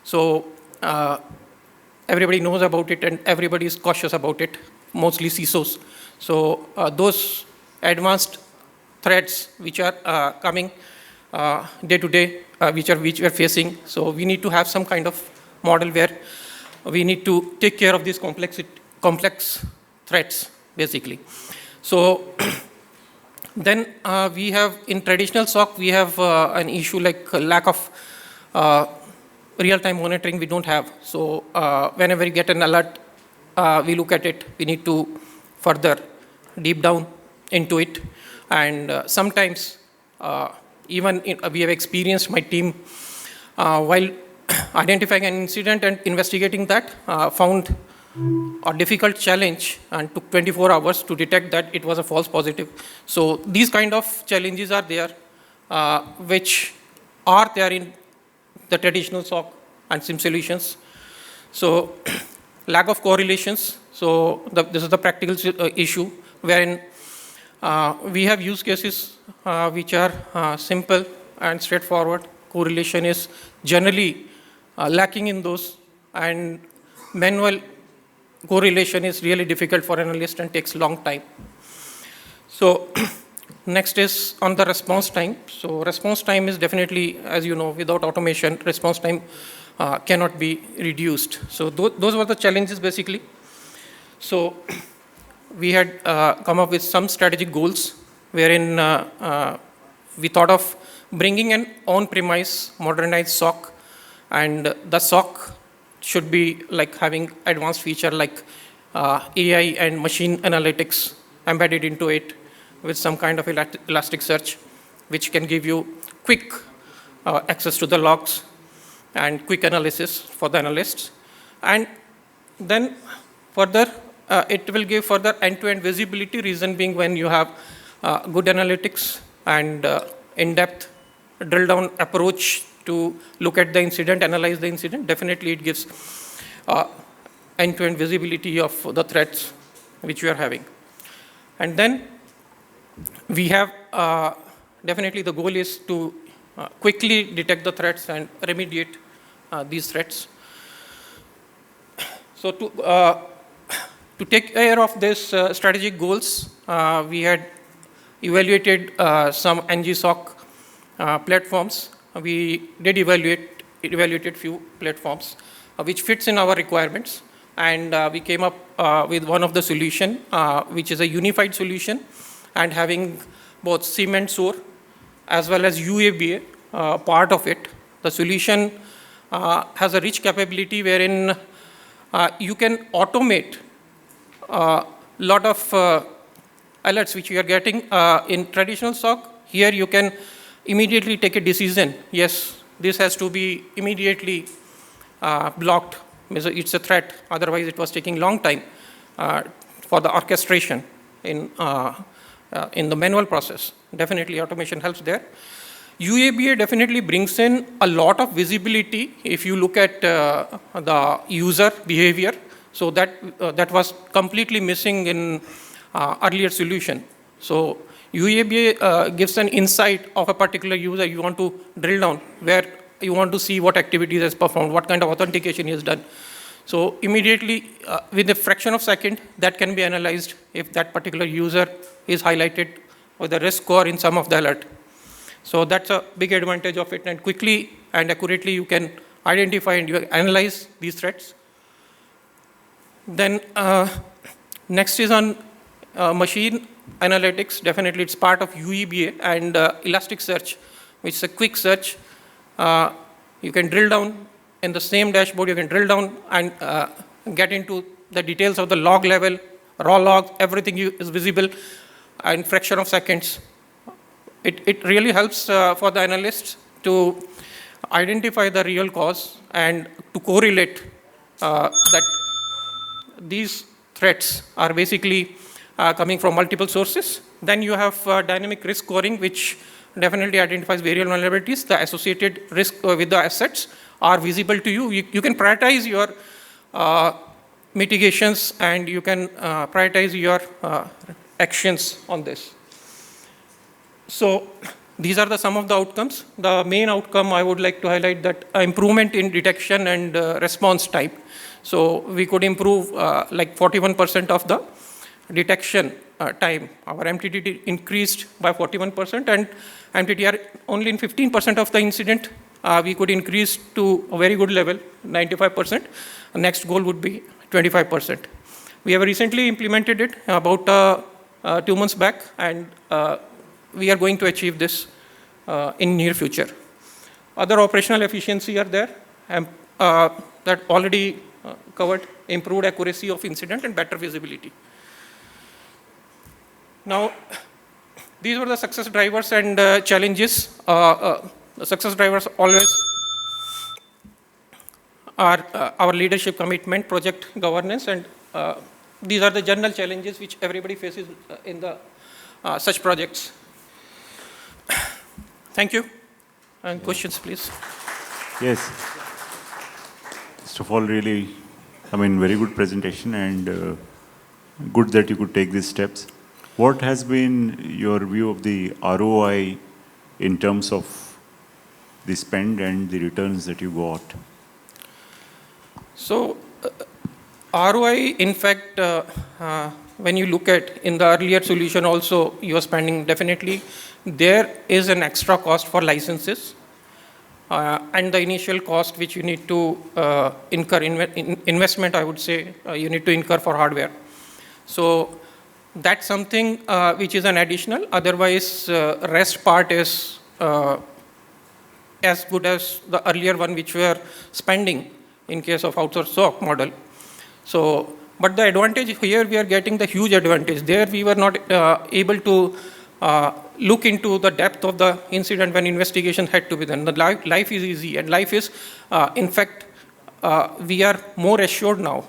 So everybody knows about it and everybody is cautious about it, mostly CISOs. So those advanced threats which are coming, day-to-day, which we are facing. So we need to have some kind of model where we need to take care of these complex threats, basically. So then we have, in traditional SOC, we have an issue like lack of real-time monitoring we don't have. So whenever we get an alert, we look at it, we need to further deep down into it. And sometimes even we have experienced, my team, while identifying an incident and investigating that, found a difficult challenge and took 24 hours to detect that it was a false positive. So these kind of challenges are there, which are there in the traditional SOC and SIM solutions. So lack of correlations. So this is the practical issue wherein we have use cases which are simple and straightforward. Correlation is generally lacking in those, and manual correlation is really difficult for analyst and takes long time. So next is on the response time. So response time is definitely, as you know, without automation, response time cannot be reduced. So those were the challenges basically. So we had come up with some strategic goals wherein we thought of bringing an on-premise modernized SOC, and the SOC should be like having advanced feature like AI and machine analytics embedded into it with some kind of Elasticsearch, which can give you quick access to the logs and quick analysis for the analysts. And then further, it will give further end-to-end visibility, reason being when you have good analytics and in-depth drill-down approach to look at the incident, analyze the incident, definitely it gives end-to-end visibility of the threats which we are having. And then we have, definitely the goal is to quickly detect the threats and remediate these threats. So to take care of these strategic goals, we had evaluated some NG-SOC platforms. We did evaluated few platforms which fits in our requirements, and we came up with one of the solution, which is a unified solution, and having both SIM and SOAR as well as UABA part of it. The solution has a rich capability wherein you can automate a lot of alerts which you are getting in traditional SOC. Here you can immediately take a decision. Yes, this has to be immediately blocked. It's a threat. Otherwise, it was taking long time for the orchestration in the manual process. Definitely, automation helps there. UABA definitely brings in a lot of visibility if you look at the user behavior. So that was completely missing in earlier solution. So UABA gives an insight of a particular user. You want to drill down where you want to see what activities has performed, what kind of authentication he has done. So immediately, with a fraction of a second, that can be analyzed if that particular user is highlighted with a risk score in some of the alert. So that's a big advantage of it, and quickly and accurately you can identify and you analyze these threats. Then next is on machine analytics. Definitely it's part of UEBA and Elasticsearch, which is a quick search. You can drill down in the same dashboard, you can drill down and get into the details of the log level, raw logs, everything is visible in fraction of seconds. It really helps for the analysts to identify the real cause and to correlate that these threats are basically coming from multiple sources. Then you have dynamic risk scoring, which definitely identifies various vulnerabilities. The associated risk with the assets are visible to you. You can prioritize your mitigations, and you can prioritize your actions on this. So these are some of the outcomes. The main outcome I would like to highlight that improvement in detection and response time. So we could improve like 41% of the detection time, our MTTR increased by 41%, and MTTR only in 15% of the incident, we could increase to a very good level, 95%. The next goal would be 25%. We have recently implemented it about 2 months back, and we are going to achieve this in near future. Other operational efficiency are there, that already covered: improved accuracy of incident and better visibility. Now, these were the success drivers and challenges. The success drivers always are our leadership commitment, project governance, and these are the general challenges which everybody faces in the such projects. Thank you. And questions, please. Yes. First of all, really, very good presentation, and good that you could take these steps. What has been your view of the ROI in terms of the spend and the returns that you got? So, ROI, in fact, when you look at in the earlier solution also, you are spending definitely. There is an extra cost for licenses and the initial cost which you need to incur, investment, I would say, you need to incur for hardware. So that's something which is an additional. Otherwise, rest part is as good as the earlier one which we are spending in case of outsourced SOC model. So, but the advantage here, we are getting the huge advantage. There we were not able to look into the depth of the incident when investigation had to be done. The life is easy, and life is, in fact, we are more assured now.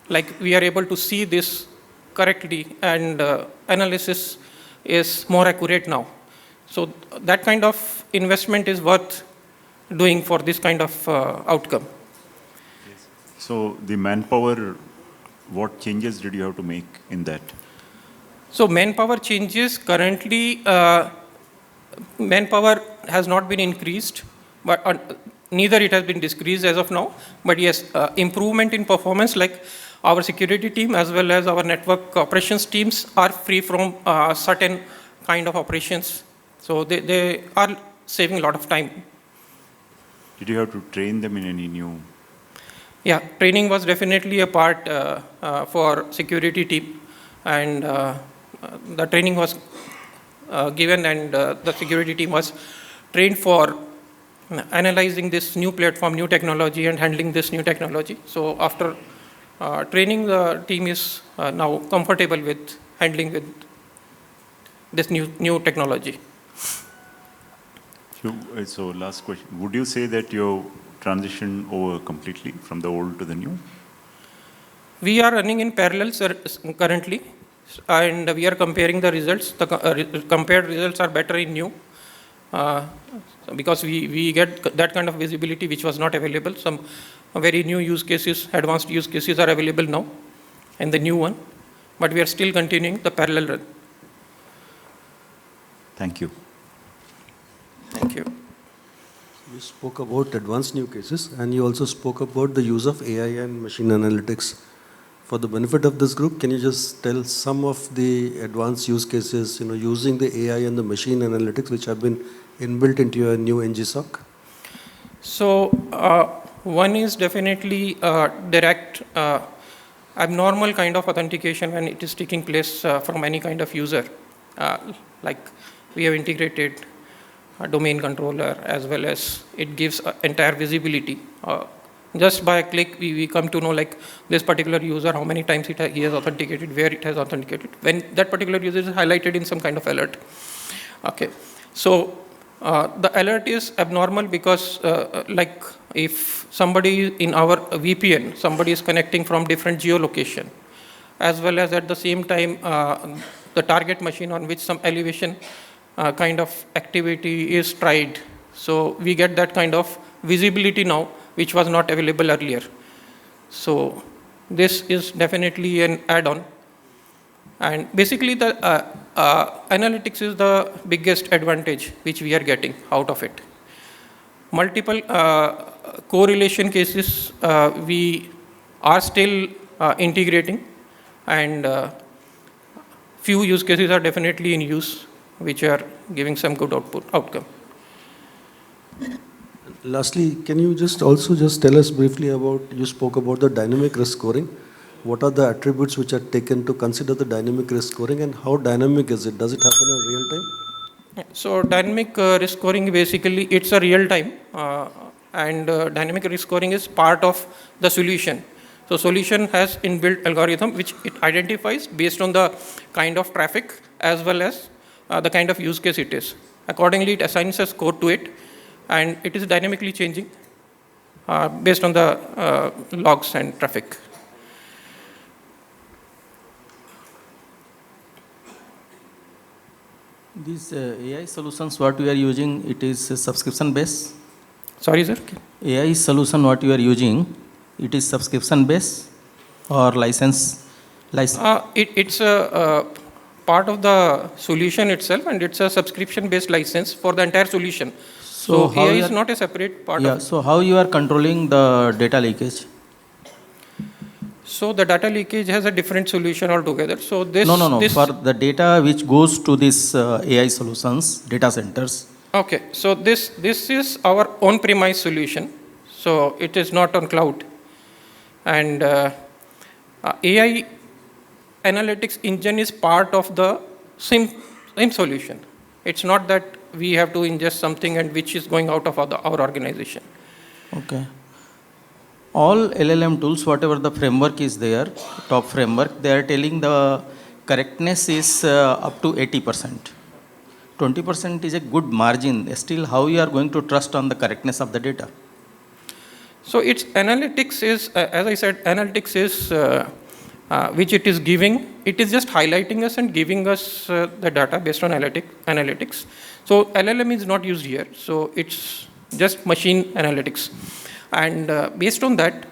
Like, we are able to see this correctly, and analysis is more accurate now. So that kind of investment is worth doing for this kind of outcome. Yes. So the manpower, what changes did you have to make in that? So manpower changes currently, manpower has not been increased, but neither it has been decreased as of now. But yes, improvement in performance, like our security team as well as our network operations teams are free from certain kind of operations. So they are saving a lot of time. Did you have to train them in any new? Yeah, training was definitely a part for security team, and the training was given, and the security team was trained for analyzing this new platform, new technology, and handling this new technology. So after training, the team is now comfortable with handling with this new technology. So last question, would you say that you transitioned over completely from the old to the new? We are running in parallel currently, and we are comparing the results. The compared results are better in new, because we get that kind of visibility which was not available. Some very new use cases, advanced use cases are available now in the new one, but we are still continuing the parallel run. Thank you. Thank you. You spoke about advanced new cases, and you also spoke about the use of AI and machine analytics. For the benefit of this group, can you just tell some of the advanced use cases, using the AI and the machine analytics which have been inbuilt into your new NGSOC? So one is definitely direct abnormal kind of authentication when it is taking place from any kind of user. Like we have integrated a domain controller, as well as it gives entire visibility. Just by a click, we come to know like this particular user, how many times he has authenticated, where it has authenticated, when that particular user is highlighted in some kind of alert. Okay, so the alert is abnormal because like if somebody in our VPN, somebody is connecting from different geolocation, as well as at the same time the target machine on which some elevation kind of activity is tried. So we get that kind of visibility now, which was not available earlier. So this is definitely an add-on. And basically the analytics is the biggest advantage which we are getting out of it. Multiple correlation cases we are still integrating, and few use cases are definitely in use, which are giving some good outcome. Lastly, can you also tell us briefly about, you spoke about the dynamic risk scoring. What are the attributes which are taken to consider the dynamic risk scoring, and how dynamic is it? Does it happen in real time? Yeah, so dynamic risk scoring, basically it's a real time, and dynamic risk scoring is part of the solution. So solution has inbuilt algorithm which it identifies based on the kind of traffic as well as the kind of use case it is. Accordingly, it assigns a score to it, and it is dynamically changing based on the logs and traffic. These AI solutions, what we are using, it is subscription based? Sorry, sir? AI solution, what you are using, it is subscription based or license? It's a part of the solution itself, and it's a subscription based license for the entire solution. So AI is not a separate part of it. So how you are controlling the data leakage? So the data leakage has a different solution altogether. So this for the data which goes to this AI solutions, data centers. Okay, so this is our on-premise solution. So it is not on cloud. And AI analytics engine is part of the same solution. It's not that we have to ingest something and which is going out of our organization. Okay. All LLM tools, whatever the framework is there, top framework, they are telling the correctness is up to 80%. 20% is a good margin. Still, how you are going to trust on the correctness of the data? So its analytics is, as I said, analytics is which it is giving. It is just highlighting us and giving us the data based on analytics. So LLM is not used here. So it's just machine analytics. And based on that,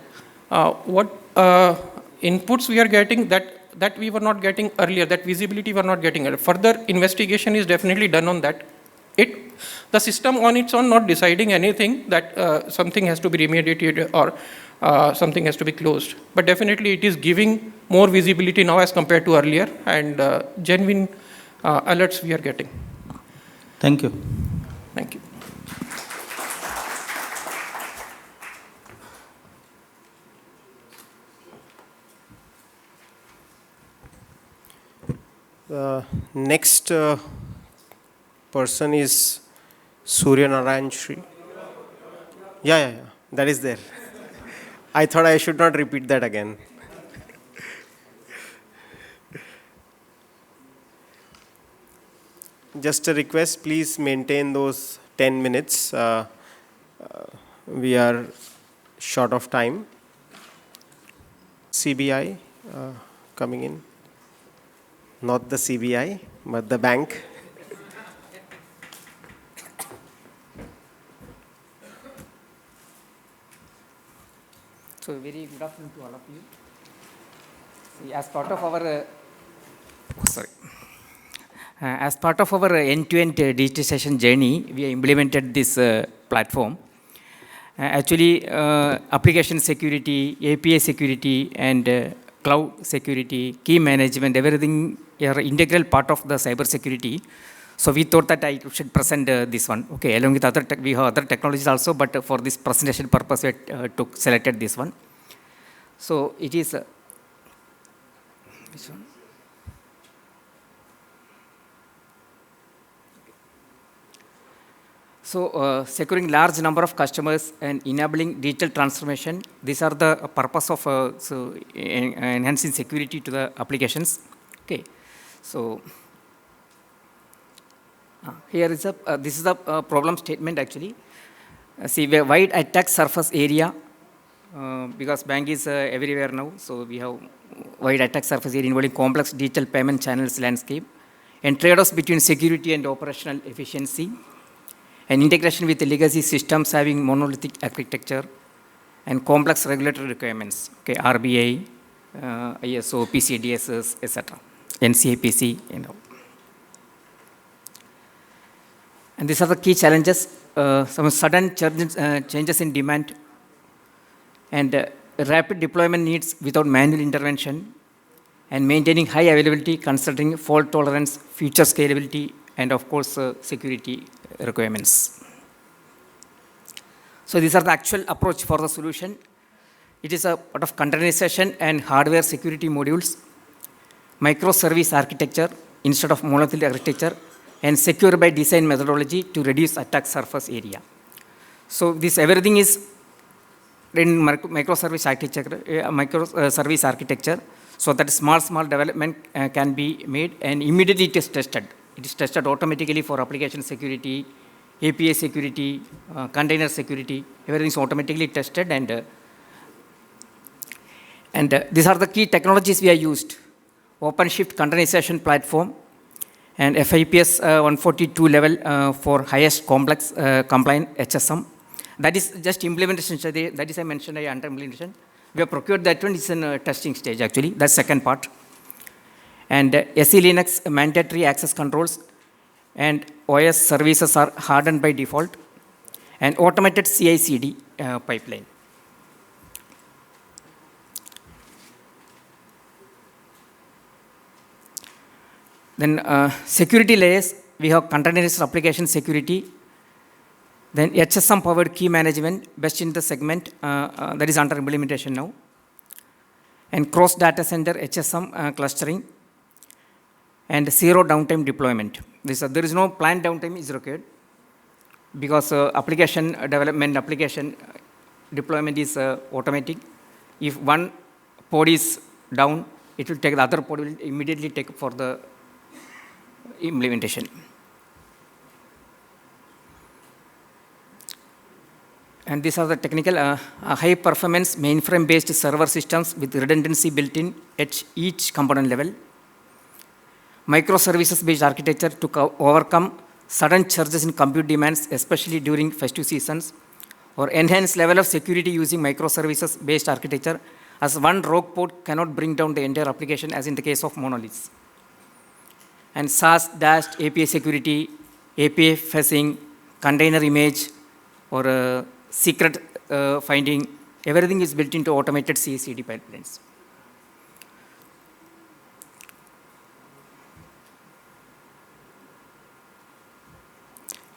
what inputs we are getting that we were not getting earlier, that visibility we were not getting earlier. Further investigation is definitely done on that. The system on its own not deciding anything that something has to be remediated or something has to be closed. But definitely it is giving more visibility now as compared to earlier, and genuine alerts we are getting. Thank you. Thank you. Next person is Surya Narayan Shri. Yeah, that is there. I thought I should not repeat that again. Just a request, please maintain those 10 minutes. We are short of time. CBI coming in. Not the CBI, but the bank. So very good afternoon to all of you. See, as part of our as part of our end-to-end digitization journey, we implemented this platform. Actually, application security, API security, and cloud security, key management, everything are integral part of the cyber security. So we thought that I should present this one. Okay, along with we have other technologies also, but for this presentation purpose, we selected this one. So it is this one. So securing large number of customers and enabling digital transformation, these are the purpose of enhancing security to the applications. Okay, so here is this is a problem statement actually. See, we have wide attack surface area because bank is everywhere now. So we have wide attack surface area involving complex digital payment channels landscape and trade-offs between security and operational efficiency, and integration with the legacy systems having monolithic architecture and complex regulatory requirements. Okay, RBI, ISO, PCDSS, etc., NCAPC, And these are the key challenges. Some sudden changes in demand and rapid deployment needs without manual intervention, and maintaining high availability considering fault tolerance, future scalability, and of course, security requirements. So these are the actual approach for the solution. It is a part of containerization and hardware security modules, microservice architecture instead of monolithic architecture, and secure by design methodology to reduce attack surface area. So this everything is in microservice architecture, so that small development can be made and immediately it is tested. It is tested automatically for application security, API security, container security. Everything is automatically tested, and these are the key technologies we have used: OpenShift containerization platform and FIPS 142 level for highest complex compliant HSM. That is just implementation. That is I mentioned under implementation. We have procured that one. It's in testing stage actually. That's second part. And SE Linux mandatory access controls and OS services are hardened by default, and automated CI/CD pipeline. Then security layers, we have containerized application security. Then HSM powered key management, best in the segment, that is under implementation now. And cross data center HSM clustering, and zero downtime deployment. There is no planned downtime is required because application development, application deployment is automatic. If one pod is down, it will take the other pod will immediately take for the implementation. And these are the technical high performance mainframe based server systems with redundancy built in at each component level. Microservices based architecture to overcome sudden surges in compute demands, especially during festive seasons, or enhanced level of security using microservices based architecture, as one rogue pod cannot bring down the entire application as in the case of monoliths. And SaaS dashed API security, API fetching, container image, or secret finding, everything is built into automated CI/CD pipelines.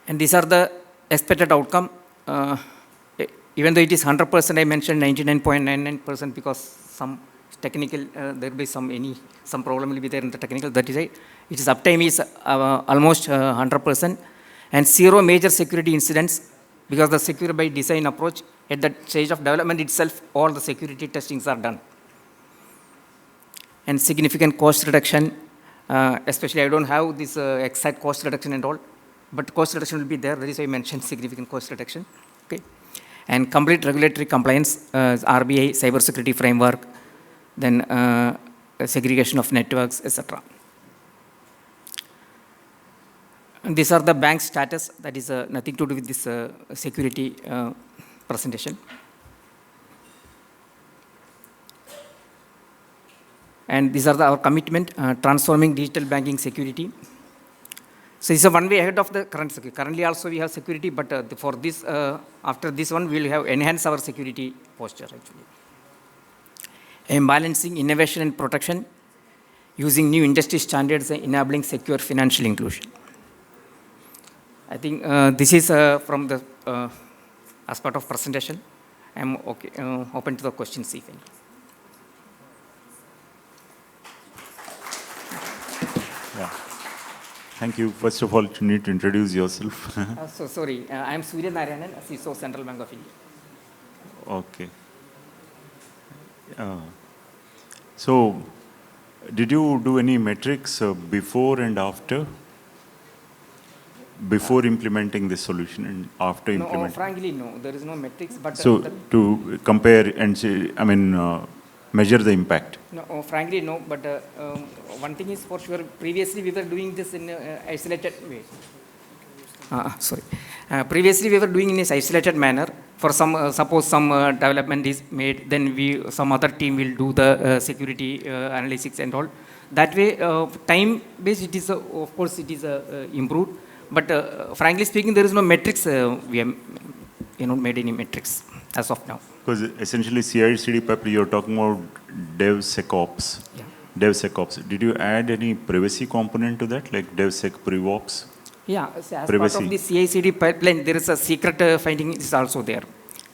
And these are the expected outcome. Even though it is 100%, I mentioned 99.99% because some technical, there will be some problem will be there in the technical. That is it. Its uptime is almost 100%, and zero major security incidents because the secure by design approach at that stage of development itself, all the security testings are done. And significant cost reduction, especially I don't have this exact cost reduction and all, but cost reduction will be there. That is why I mentioned significant cost reduction. Okay. And complete regulatory compliance, RBI, cybersecurity framework, then segregation of networks, etc. And these are the bank status. That is nothing to do with this security presentation. And these are our commitment, transforming digital banking security. So it's a one way ahead of the current security. Currently also we have security, but for this, after this one, we will have enhanced our security posture actually. And balancing innovation and protection using new industry standards and enabling secure financial inclusion. I think this is from the as part of presentation. I'm okay, open to the questions if any. Yeah. Thank you. First of all, you need to introduce yourself. So sorry, I am Surya Narayanan, CISO, Central Bank of India. Okay. So, did you do any metrics before and after? Before implementing this solution and after implementing? No, frankly, no. There is no metrics. But so, to compare and say, I mean, measure the impact? No, frankly, no. But one thing is for sure, previously we were doing this in an isolated way. Sorry. Previously we were doing in an isolated manner. For some, suppose some development is made, then some other team will do the security analytics and all. That way, time based, it is of course it is improved. But frankly speaking, there is no metrics. We have made any metrics as of now. Because essentially CI/CD pipeline, you're talking about DevSecOps. Yeah. DevSecOps. Did you add any privacy component to that, like DevSec Prevox? Yeah, so as Privacy. part of the CI/CD pipeline, there is a secret finding is also there.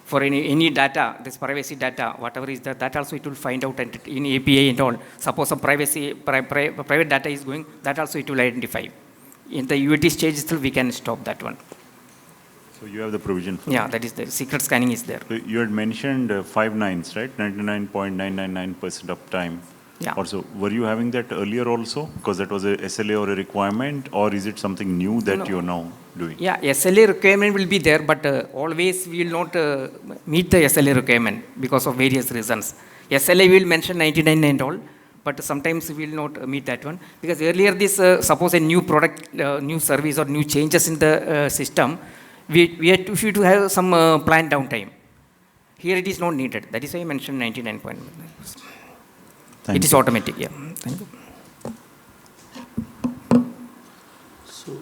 For any data, this privacy data, whatever is that also it will find out and in API and all. Suppose some private data is going, that also it will identify. In the UAT stage still we can stop that one. So you have the provision for Yeah, that is the secret scanning is there. So you had mentioned 5 nines, right? 99.999% uptime. Yeah. Also, were you having that earlier also? Because that was a SLA or a requirement, or is it something new that you're now doing? Yeah, SLA requirement will be there, but always we will not meet the SLA requirement because of various reasons. SLA will mention 99 and all, but sometimes we will not meet that one. Because earlier this, suppose a new product, new service or new changes in the system, we had to have some planned downtime. Here it is not needed. That is why I mentioned 99.9%. It is automatic, yeah. Thank you. So,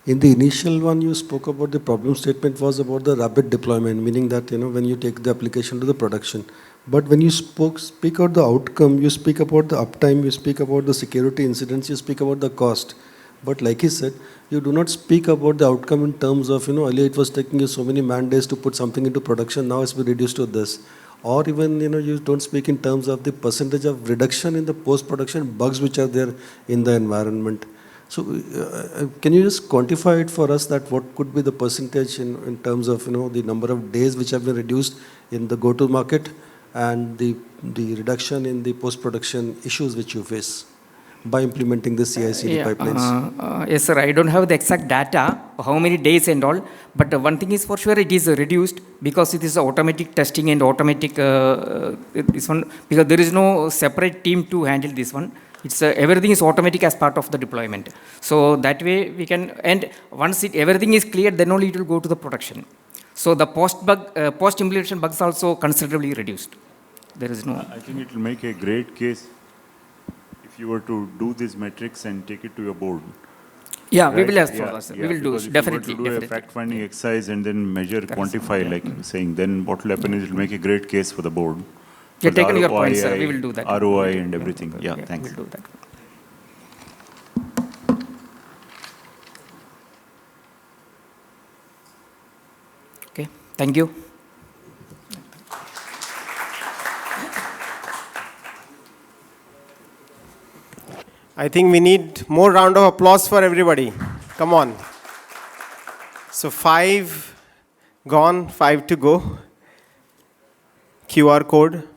in the initial one, you spoke about the problem statement was about the rapid deployment, meaning that, when you take the application to the production. But when you speak about the outcome, you speak about the uptime, you speak about the security incidents, you speak about the cost. But like he said, you do not speak about the outcome in terms of, earlier it was taking you so many man days to put something into production, now it's been reduced to this. Or even, you don't speak in terms of the percentage of reduction in the post-production bugs which are there in the environment. So can you just quantify it for us that what could be the percentage in terms of, the number of days which have been reduced in the go-to-market and the reduction in the post-production issues which you face by implementing the CI/CD pipelines? Yes, sir. I don't have the exact data, how many days and all. But one thing is for sure, it is reduced because it is automatic testing and automatic this one. Because there is no separate team to handle this one. It's everything is automatic as part of the deployment. So that way we can. And once everything is cleared, then only it will go to the production. So the post implementation bugs also considerably reduced. There is no. I think it will make a great case if you were to do these metrics and take it to your board. Yeah, right? we will ask for yeah, us. Yeah, We will do because definitely. If you were to do a fact-finding exercise and then measure, quantify, like you're saying, then what will happen is it will make a great case for the board. Yeah, taken your point, sir. We will do that. ROI and everything. Yeah, thanks. We'll do that. Okay, thank you. I think we need more round of applause for everybody. Come on. So 5 gone, 5 to go. QR code.